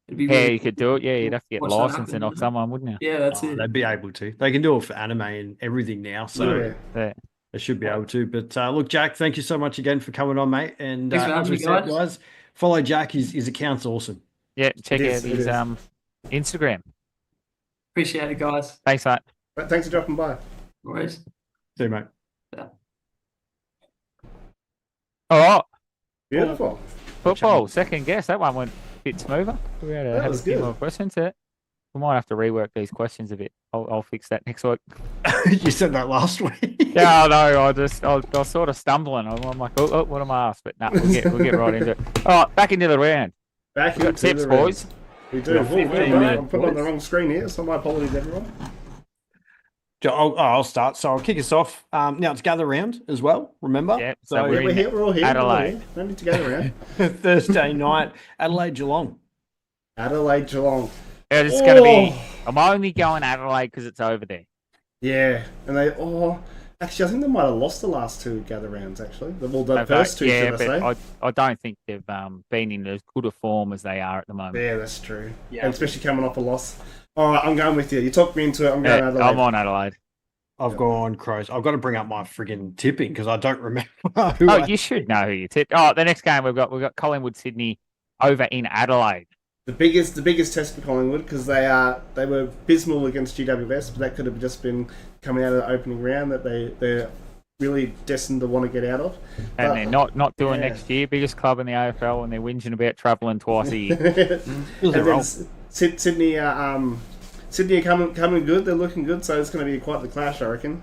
You could do it. Yeah, you'd have to get licensing off someone, wouldn't you? Yeah, that's it. They'd be able to. They can do it for anime and everything now, so they should be able to. But look, Jack, thank you so much again for coming on, mate. And as we said, guys, follow Jack. His account's awesome. Yeah, check out his Instagram. Appreciate it, guys. Thanks, mate. Thanks for dropping by. Always. See you, mate. Yeah. Oh, Beautiful. football, second guess. That one went a bit smoother. We had to That have a was few good. more questions there. We might have to rework these questions a bit. I'll fix that next week. You said that last week. Yeah, I know. I was sort of stumbling. I'm like, oh, what am I asked? But no, we'll get right into it. All right, back into the round. Back We got into tips, the round. boys. We do. We got 15 minutes, I'm putting on the boys. wrong screen here, so my apologies, everyone. I'll start. So I'll kick us off. Now it's gather round as well. Remember? Yep, so So we're We're in here. We're all here. Adelaide. No need to go around. Thursday night, Adelaide Geelong. Adelaide Geelong. It's going to be. I'm only going Adelaide because it's over there. Yeah, and they. Actually, I think they might have lost the last two gather rounds. Actually, the first two. Yeah, should I but say? I don't think they've been in as good a form as they are at the moment. Yeah, that's true. Yeah. And especially coming off a loss. All right, I'm going with you. You talked me into it. I'm going Yeah, Adelaide. I'm on Adelaide. I've gone Crows. I've got to bring up my friggin' tipping because I don't remember who. Oh, you should know who you tipped. Oh, the next game we've got Collingwood Sydney over in Adelaide. The biggest test for Collingwood because they were abysmal against GWS, but that could have just been coming out of the opening round that they're really destined to want to get out of. And But- they're not doing next year. Biggest club in the AFL, and they're whinging about travelling twice a year. Was it And wrong? then Sydney are coming good. They're looking good, so it's going to be quite the clash, I reckon.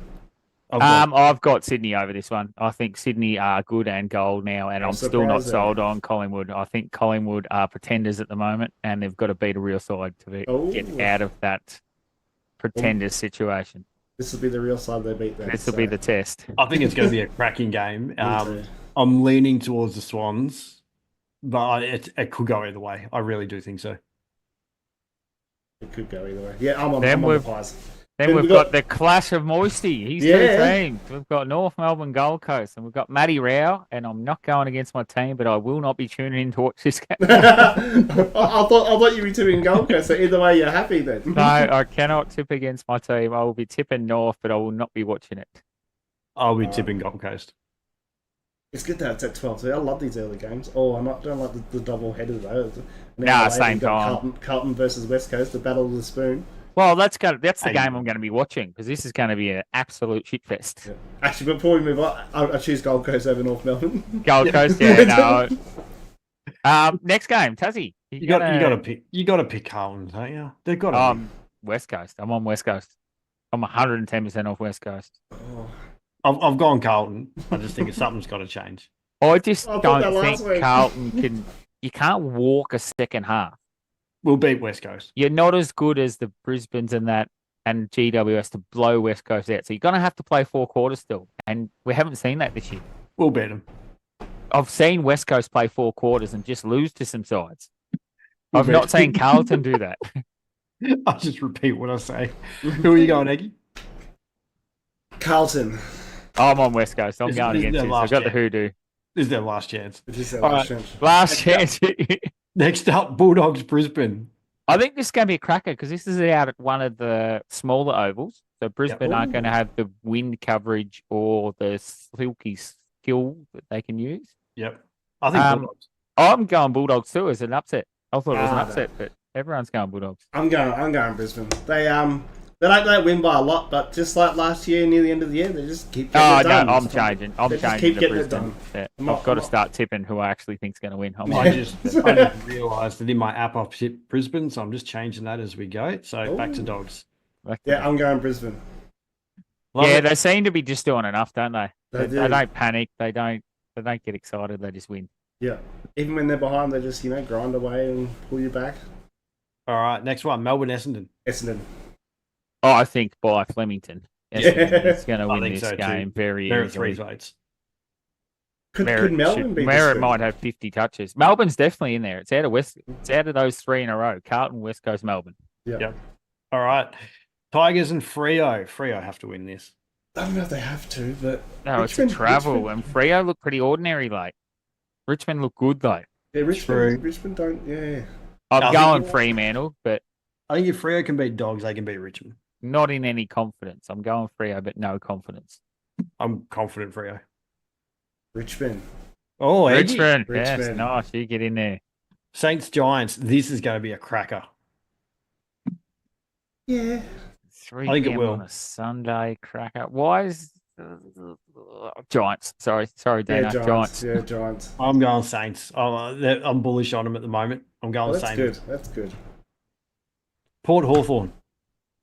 I've got Sydney over this one. I think Sydney are good and gold now, and I'm I'm still not surprised sold on Collingwood. I think Collingwood are pretenders at the moment, and they've got to beat a real side to get out of that pretenders situation. This will be the real side they beat then. This will be the test. I think it's going to be a cracking game. Me too. I'm leaning towards the Swans, but it could go either way. I really do think so. It could go either way. Yeah, I'm on Then the we've- Pies. Then Then we've we got got- the clash of Moisty. He's Yeah. two teams. We've got North Melbourne Gold Coast, and we've got Matty Rao. And I'm not going against my team, but I will not be tuning in to watch this game. I thought you were tipping Gold Coast, so either way you're happy then. No, I cannot tip against my team. I will be tipping North, but I will not be watching it. I'll be tipping Gold Coast. It's good that it's at 12 too. I love these early games. Oh, don't like the double header though. Nah, later, same you've got time. Carlton versus West Coast, the battle of the spoon. Well, that's the Hey. game I'm going to be watching because this is going to be an absolute shitfest. Yeah. Actually, before we move on, I choose Gold Coast over North Melbourne. Gold Coast, yeah, no. Next game, Tassie. You got to pick Carlton, don't you? They've got to. West Coast. I'm on West Coast. I'm 110% off West Coast. Oh, I've gone Carlton. I just think something's got to change. I just I thought that don't last think week. Carlton can. You can't walk a second half. We'll beat West Coast. You're not as good as the Brisbanes and GWS to blow West Coast out. So you're going to have to play 4 quarters still. And we haven't seen that this year. We'll beat them. I've seen West Coast play 4 quarters and just lose to some sides. We'll I've beat not seen them. Carlton do that. I'll just repeat what I say. Who are you going, Eggy? Carlton. I'm on West Coast. I'm This- going this is against their you. So I've last got the chance. hoodoo. This is their last chance. It is their All last right. chance. Last chance. Next up, Bulldogs Brisbane. I think this is going to be a cracker because this is out at one of the smaller ovals. So Brisbane aren't going to have the wind coverage or the silky skill that they can use. Yep. I think Bulldogs. I'm going Bulldogs too as an upset. I thought it was an Ah, upset, but everyone's going Bulldogs. I'm going Brisbane. They don't win by a lot, but just like last year, near the end of the year, they just keep getting Oh, it done. no, I'm changing. I'm They just changing keep to getting it Brisbane. done. Yeah, I'm not- I've got I'm to not- start tipping who I actually think's going to win. I'm I on just realised that in my app I've tipped Brisbane, so I'm just changing that as we go. So back to Ooh. Dogs. Yeah, I'm going Brisbane. Love Yeah, it. they seem to be just doing enough, don't they? They They do. don't panic. They don't get excited. They just win. Yeah. Even when they're behind, they just, grind away and pull you back. All right, next one, Melbourne Essendon. Essendon. Oh, I think by Flemington. Essendon is going to I win think this so too. game very They're at 3 easily. votes. Could Merritt Melbourne should- be Merritt this might have 50 touches. Melbourne's definitely in there. It's out of It's out of those 3 in a row. Carlton, West Coast, Melbourne. Yeah. Yep. All right, Tigers and Freo. Freo have to win this. I don't know if they have to, but No, it's a Richmond- travel, Richmond- and Freo look pretty ordinary. Like Richmond look good though. yeah, True. Richmond don't. Yeah. I'm I going think- Fremantle, but I think if Freo can beat Dogs, they can beat Richmond. not in any confidence. I'm going Freo, but no confidence. I'm confident Freo. Richmond. Oh, Eggy. Richmond, yes, Richmond. nice. You get in there. Saints Giants. This is going to be a cracker. Yeah. 3 I think it p.m. will. on a Sunday cracker. Why is Giants. Sorry, Dana. Giants. Yeah, Giants. I'm going Saints. I'm bullish on them at the moment. I'm going Oh, that's Saints. good. That's good. Port Hawthorn.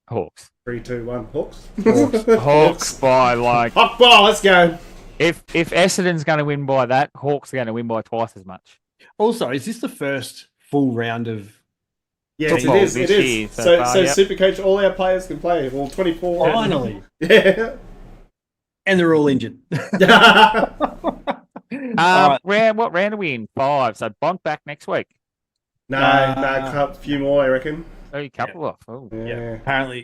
Hawks. 3, 2, 1. Hawks. Hawks by like. Hawk ball. Let's go. If Essendon's going to win by that, Hawks are going to win by twice as much. Also, is this the first full round of? Yes, Football it is. this It year is. so So, far, so yep. Supercoach, all our players can play. Well, 24. Finally, Yeah. and they're all injured. What round are we in? 5. So Bont back next week. No, a few more, I reckon. A couple off. Oh. Yeah. Apparently,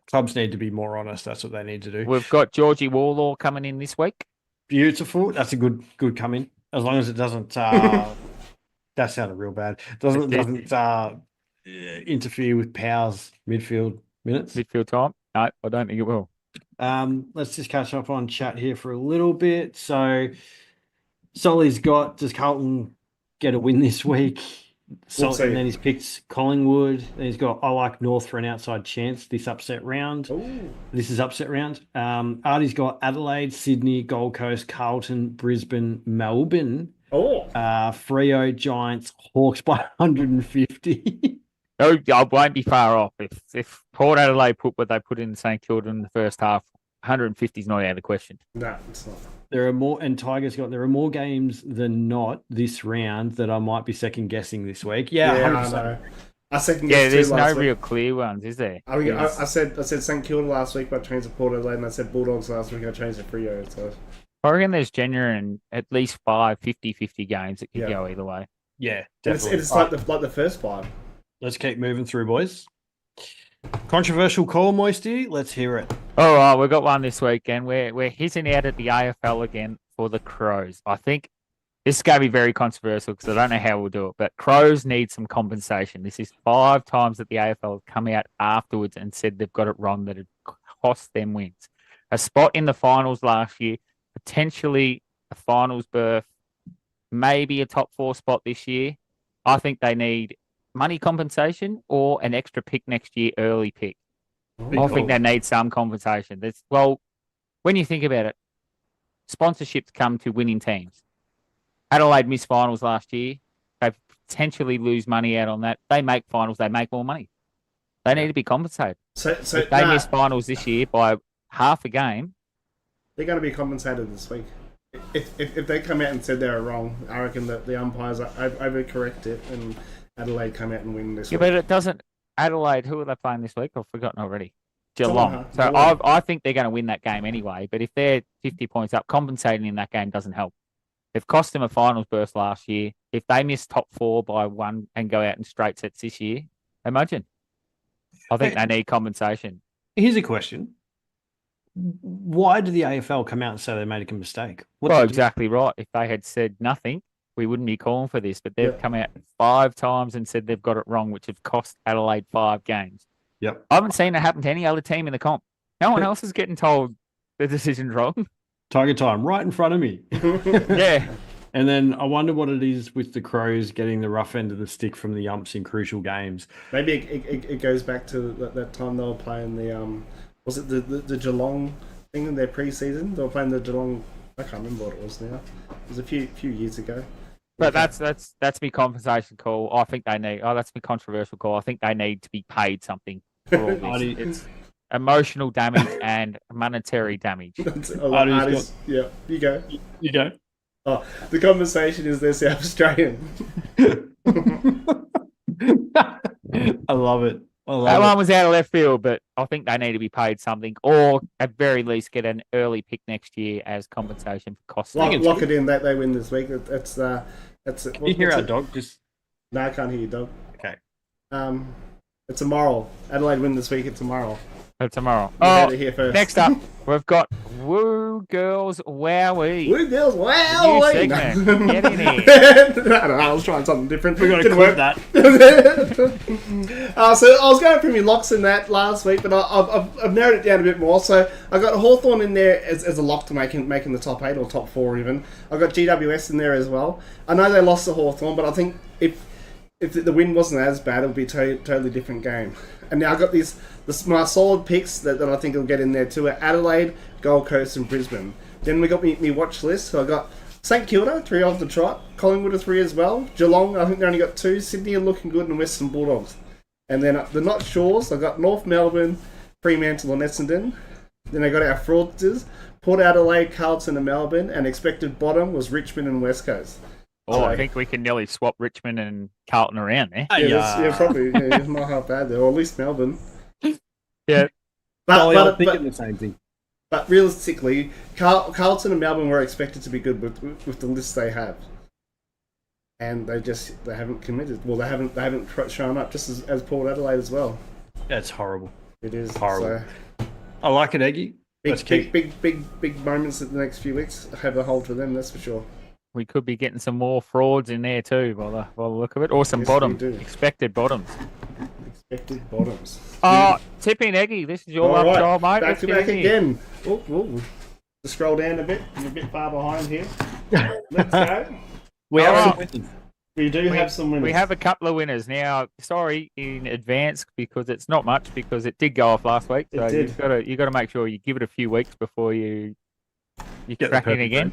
clubs need to be more honest. That's what they need to do. We've got Georgie Warlaw coming in this week. Beautiful. That's a good come in. As long as it doesn't. That sounded real bad. Doesn't interfere with Powell's midfield minutes. Midfield time? No, I don't think it will. Let's just catch up on chat here for a little bit. So, Solly's got, does Carlton get a win this week? We'll see. And then he's picked Collingwood. Then he's got, I like North for an outside chance this upset round. Ooh. This is upset round. Artie's got Adelaide, Sydney, Gold Coast, Carlton, Brisbane, Melbourne. Oh. Freo, Giants, Hawks by 150. No, I won't be far off. If Port Adelaide put what they put in St Kilda in the first half, 150 is not out of the question. No, it's not. There are more, and Tigers got, there are more games than not this round that I might be second guessing this week. Yeah, 100%. I know. I second Yeah, guessed there's two no last real week. clear ones, is there? I mean, I said St Kilda last week, but I changed to Port Adelaide, and I said Bulldogs last week. I changed to Freo. So I reckon there's genuine at least 5 50-50 games that could go either way. Yeah, it's definitely. like the first 5. Let's keep moving through, boys. Controversial call, Moisty. Let's hear it. All right, we've got one this weekend. We're hitting out at the AFL again for the Crows. I think this is going to be very controversial because I don't know how we'll do it, but Crows need some compensation. This is 5 times that the AFL have come out afterwards and said they've got it wrong, that it cost them wins. A spot in the finals last year, potentially a finals berth, maybe a top 4 spot this year. I think they need money compensation or an extra pick next year, early pick. I think they need some compensation. When you think about it, sponsorships come to winning teams. Adelaide missed finals last year. They potentially lose money out on that. They make finals, they make more money. They need to be compensated. So if they miss finals this year by half a game, they're going to be compensated this week. If they come out and said they were wrong, I reckon that the umpires overcorrect it and Adelaide come out and win this week. But it doesn't. Adelaide, who are they playing this week? I've forgotten already. Geelong. So Geelong. I think they're going to win that game anyway. But if they're 50 points up, compensating in that game doesn't help. They've cost them a finals berth last year. If they miss top 4 by 1 and go out in straight sets this year, imagine. I think they need compensation. Here's a question. Why did the AFL come out and say they made a mistake? Exactly right. If they had said nothing, we wouldn't be calling for this. But they've come out 5 times and said they've got it wrong, which have cost Adelaide 5 games. Yep. I haven't seen it happen to any other team in the comp. No one else is getting told the decision's wrong. Tiger time, right in front of me. Yeah. And then I wonder what it is with the Crows getting the rough end of the stick from the umps in crucial games. Maybe it goes back to that time they were playing the was it the Geelong thing in their pre-season? They were playing the Geelong. I can't remember what it was now. It was a few years ago. But that's my compensation call. I think they need. That's my controversial call. I think they need to be paid something for all this. It's emotional damage and monetary damage. Yeah, you go. You go. Oh, the compensation is they're South Australian. I love it. That one was out of left field, but I think they need to be paid something, or at very least get an early pick next year as compensation for costs. Lock it in that they win this week. That's Can you hear our dog? Just no, I can't hear you, dog. Okay. It's a moral. Adelaide win this week. It's a moral. Tomorrow. Here first. Next up, we've got Woo Girls Wowee. Woo Girls Wowee. New segment. Get in here. I don't know. I was trying something different. We're going to clip that. So I was going through my locks in that last week, but I've narrowed it down a bit more. So I got Hawthorn in there as a lock to making the top 8 or top 4 even. I got GWS in there as well. I know they lost to Hawthorn, but I think if if the win wasn't as bad, it would be a totally different game. And now I've got my solid picks that I think will get in there too are Adelaide, Gold Coast, and Brisbane. Then we got me watch list. So I got St Kilda, 3 off the trot. Collingwood are 3 as well. Geelong, I think they only got 2. Sydney are looking good, and Western Bulldogs. And then the not sures, I got North Melbourne, Fremantle, and Essendon. Then I got our fraudsters, Port Adelaide, Carlton, and Melbourne. And expected bottom was Richmond and West Coast. Oh, so, I think we can nearly swap Richmond and Carlton around there. Yeah, probably. Yeah, it's not half bad there, or at least Melbourne. Yeah. I'm thinking the same thing. But realistically, Carlton and Melbourne were expected to be good with the list they have, and they haven't committed. Well, they haven't shown up, just as Port Adelaide as well. That's horrible. It is horrible. So, I like it, Eggy. Big moments in the next few weeks. Have a hold for them, that's for sure. We could be getting some more frauds in there too, by the look of it, or some expected bottoms. Expected bottoms. Oh, tipping Eggy, this is your love child, mate. Back to back again. Just scroll down a bit. I'm a bit far behind here. Let's go. We have some winners. We have some winners. We have a couple of winners now. Sorry in advance because it's not much because it did go off last week. So you've got to make sure you give it a few weeks before you crack in again.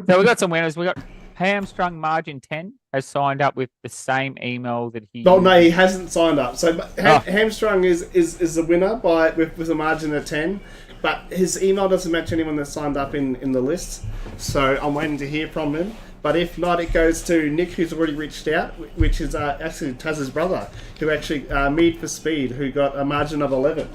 So we got some winners. We got Hamstrung Margin 10 has signed up with the same email that he. No, he hasn't signed up. So Hamstrung is the winner with a margin of 10, but his email doesn't match anyone that's signed up in the list. So I'm waiting to hear from him. But if not, it goes to Nick, who's already reached out, which is actually Taz's brother, who actually Mead for Speed, who got a margin of 11.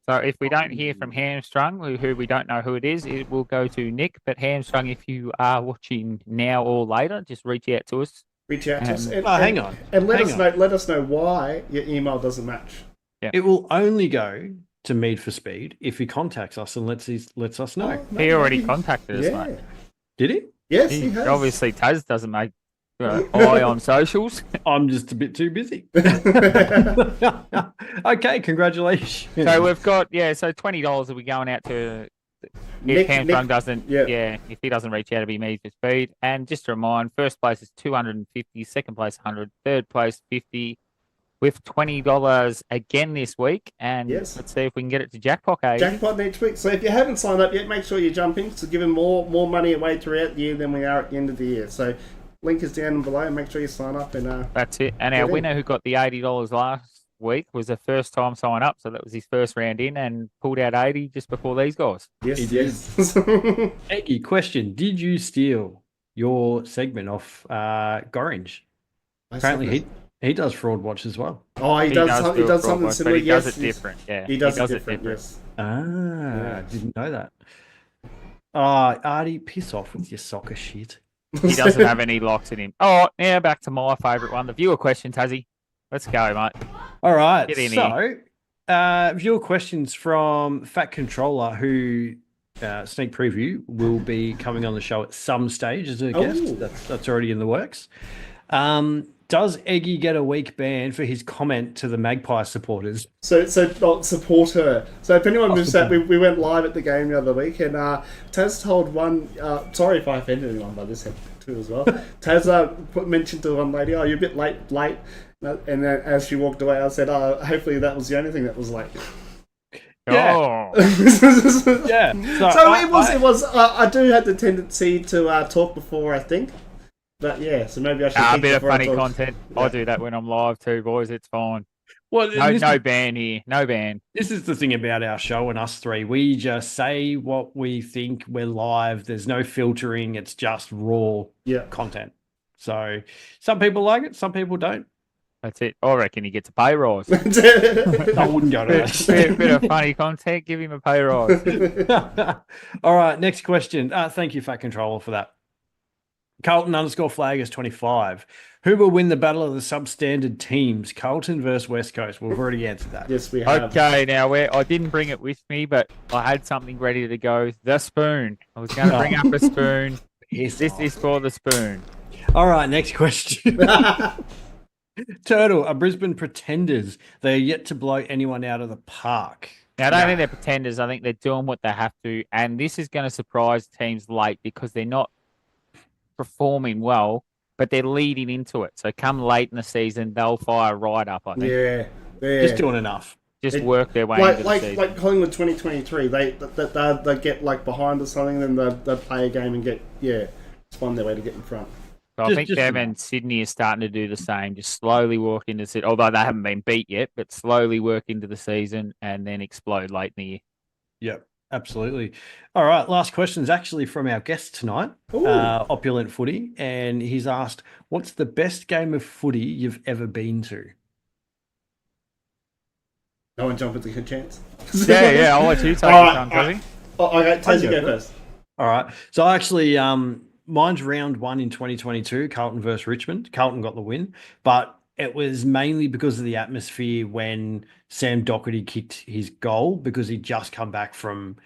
So if we don't hear from Hamstrung, who we don't know who it is, it will go to Nick. But Hamstrung, if you are watching now or later, just reach out to us. Hang on. And let us know why your email doesn't match. Yeah. It will only go to Mead for Speed if he contacts us and lets us know. He already contacted us, mate. Did he? Yes, he has. Obviously, Taz doesn't make eye on socials. I'm just a bit too busy. Okay, congratulations. So we've got so $20 will be going out to if Hamstrung doesn't if he doesn't reach out to be Mead for Speed. And just to remind, first place is 250, second place 100, third place 50, with $20 again this week. And let's see if we can get it to jackpot. Jackpot next week. So if you haven't signed up yet, make sure you jump in to give him more money away throughout the year than we are at the end of the year. So link is down below. Make sure you sign up. And that's it. And our winner who got the $80 last week was a first time sign up. So that was his first round in and pulled out 80 just before these guys. Yes, he did. Eggy, question. Did you steal your segment off Gorringe? Apparently he does Fraud Watch as well. Oh, he does something watch, similar. But he does it different. Yeah, he does it different. Yes. Didn't know that. Artie, piss off with your soccer shit. He doesn't have any locks in him. Oh, now back to my favourite one, the viewer question, Tazzy. Let's go, mate. All right. Get in here. Viewer questions from Fat Controller, who sneak preview will be coming on the show at some stage as a guest. That's already in the works. Does Eggy get a week ban for his comment to the Magpie supporters? So support her. So if anyone missed that, we went live at the game the other week, and Taz told one. Sorry if I offended anyone by this too as well. Taz mentioned to one lady, "Oh, you're a bit late," and then as she walked away, I said, hopefully that was the only thing that was late." Yeah. Oh. Yeah. So it was. I do have the tendency to talk before I think. But yeah, so maybe I should. A bit of funny content. Yeah. I do that when I'm live too, boys. It's fine. Well, no ban here. No ban. This is the thing about our show and us three. We just say what we think. We're live. There's no filtering. It's just raw content. So some people like it. Some people don't. That's it. I reckon he gets a pay rise. I wouldn't go to that. Bit of funny content. Give him a pay rise. All right. Next question. Thank you, Fat Controller, for that. Carlton _flag is 25. Who will win the battle of the substandard teams? Carlton versus West Coast. We've already answered that. Yes, we have. Okay, now I didn't bring it with me, but I had something ready to go. The spoon. I was going to bring up a spoon. This is for the spoon. All right, next question. Turtle are Brisbane pretenders. They are yet to blow anyone out of the park. Now, I don't think they're pretenders. I think they're doing what they have to. And this is going to surprise teams late because they're not performing well, but they're leading into it. So come late in the season, they'll fire right up, I think. Yeah. Just doing enough. Just work their way into the season. Like Collingwood 2023, they get like behind or something, then they play a game and spawn their way to get in front. So I think them and Sydney are starting to do the same. Just slowly work into the although they haven't been beat yet, but slowly work into the season and then explode late in the year. Yep, absolutely. All right, last question is actually from our guest tonight, Opulent Footy, and he's asked, "What's the best game of footy you've ever been to?" No one jump at the good chance. Yeah. I'll let you take it on, Tazzy. Okay, Tazzy, go first. All right. So actually, mine's round 1 in 2022, Carlton versus Richmond. Carlton got the win, but it was mainly because of the atmosphere when Sam Docherty kicked his goal because he'd just come back from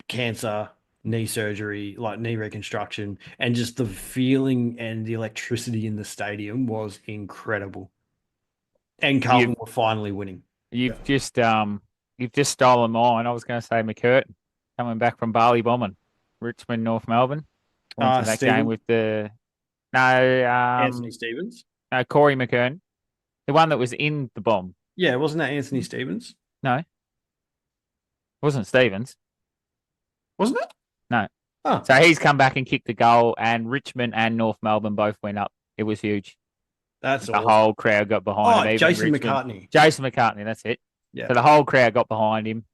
cancer, knee surgery, like knee reconstruction, and just the feeling and the electricity in the stadium was incredible. And Carlton were finally winning. You've just stolen mine. I was going to say McCurtain coming back from Bali bombing, Richmond, North Melbourne. Went to that game with Anthony Stevens. No, Corey McCurtain, the one that was in the bomb. Yeah, wasn't that Anthony Stevens? No, it wasn't Stevens. Wasn't it? No. Oh. So he's come back and kicked the goal, and Richmond and North Melbourne both went up. It was huge. That's the awesome. whole crowd got behind him. Jason McCartney. Jason McCartney, that's it. Yeah. So the whole crowd got behind him.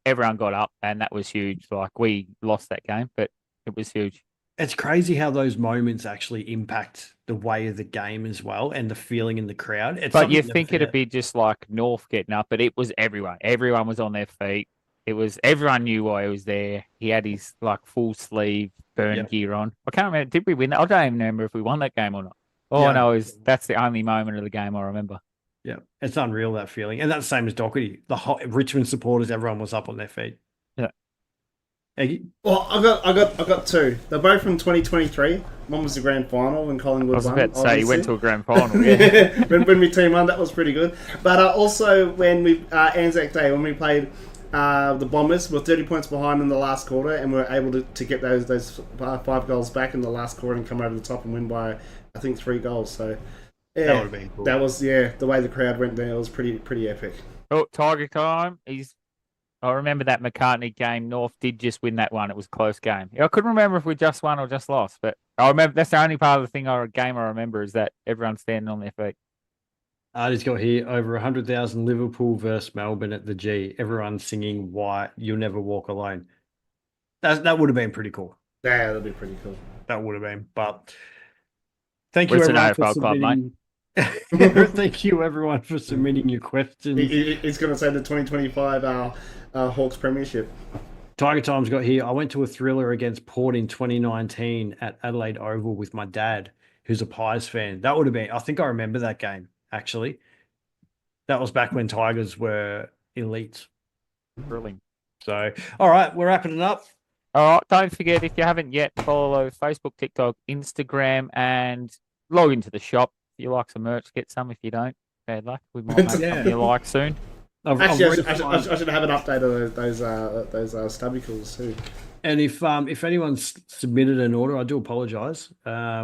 Everyone got up, and that was huge. Like, we lost that game, but it was huge. It's crazy how those moments actually impact the way of the game as well and the feeling in the crowd. But you think it'd be just like North getting up, but it was everyone. Everyone was on their feet. Everyone knew why he was there. He had his like full sleeve burn gear on. I can't remember. Did we win that? I don't even remember if we won that game or not. All I know is that's the only moment of the game I remember. Yeah, it's unreal, that feeling. And that's the same as Docherty. The whole Richmond supporters, everyone was up on their feet. Yeah. Eggy? Well, I got two. They're both from 2023. One was the grand final when Collingwood won. I was about to say, you went to a grand final, yeah. when we team won, that was pretty good. But also when we, Anzac Day, when we played the Bombers, were 30 points behind in the last quarter, and we were able to get those 5 goals back in the last quarter and come over the top and win by, I think, 3 goals. So, yeah, that would have been cool. That was, the way the crowd went there, it was pretty epic. Oh, Tiger time. I remember that McCartney game. North did just win that one. It was a close game. I couldn't remember if we just won or just lost, but I remember that's the only part of the game I remember is that everyone's standing on their feet. I just got here over 100,000 Liverpool versus Melbourne at the G. Everyone singing "Why You'll Never Walk Alone." That would have been pretty cool. Yeah, that'd be pretty cool. That would have been. But thank you everyone for submitting. Thank you everyone for submitting your questions. He's going to say the 2025 Hawks Premiership. Tiger Times got here. I went to a thriller against Port in 2019 at Adelaide Oval with my dad, who's a Pies fan. That would have been. I think I remember that game. Actually, that was back when Tigers were elite. Brilliant. So, all right, we're wrapping it up. All right, don't forget, if you haven't yet, follow Facebook, TikTok, Instagram, and log into the shop. If you like some merch, get some. If you don't, bad luck. We might make something you like soon. Actually, I should have an update of those stubbicles too. And if anyone's submitted an order, I do apologise.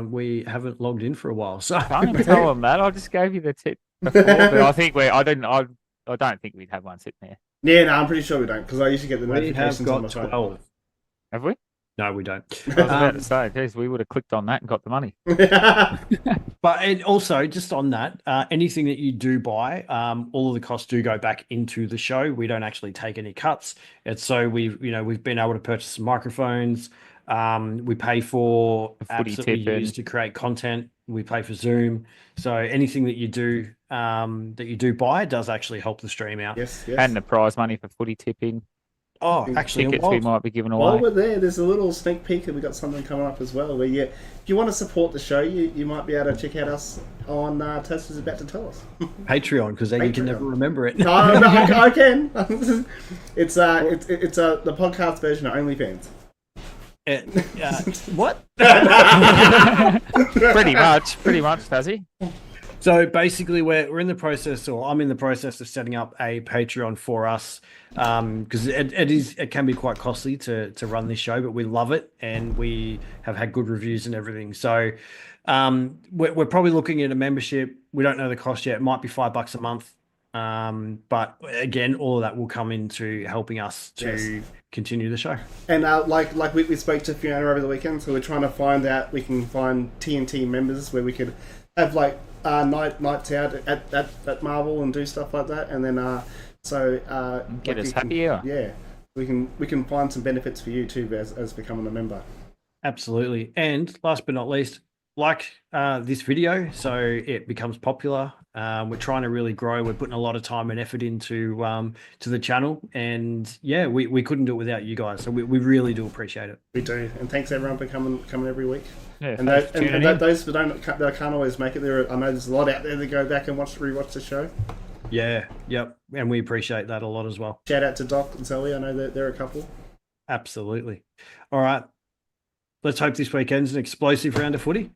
We haven't logged in for a while, so don't tell them that. I just gave you the tip before, but I think I don't think we'd have one sitting there. Yeah, no, I'm pretty sure we don't because I usually get the we notifications on my have phone. got 12. Have we? No, we don't. I was about to say, geez, we would have clicked on that and got the money. But and also, just on that, anything that you do buy, all of the costs do go back into the show. We don't actually take any cuts. It's so we've been able to purchase some microphones. We pay for apps that we use to create content. We pay for Zoom. So anything that you do buy does actually help the stream out. Yes. And the prize money for footy tipping. Oh, actually, tickets we might be giving away. While we're there, there's a little sneak peek and we got something coming up as well. Where if you want to support the show, you might be able to check out us on Tess is about to tell us. Patreon, because then you can never remember it. No, I can. It's the podcast version of OnlyFans. What? Pretty much, Fazzy. So basically, we're in the process, or I'm in the process of setting up a Patreon for us, because it can be quite costly to run this show, but we love it and we have had good reviews and everything. So We're probably looking at a membership. We don't know the cost yet. It might be $5 a month. But again, all of that will come into helping us to continue the show. And like we spoke to Fiona over the weekend, so we're trying to find out, we can find TNT members where we could have like nights out at Marvel and do stuff like that, and then Get like us happier. Yeah, we can find some benefits for you too as becoming a member. Absolutely. And last but not least, like this video, so it becomes popular. We're trying to really grow. We're putting a lot of time and effort into to the channel, and yeah, we couldn't do it without you guys. So we really do appreciate it. We do, and thanks everyone for coming every week. Yeah, and those who can't always make it, I know there's a lot out there that go back and rewatch the show. Yeah, yep, and we appreciate that a lot as well. Shout out to Doc and Zoe. I know that they're a couple. Absolutely. All right. Let's hope this weekend's an explosive round of footy.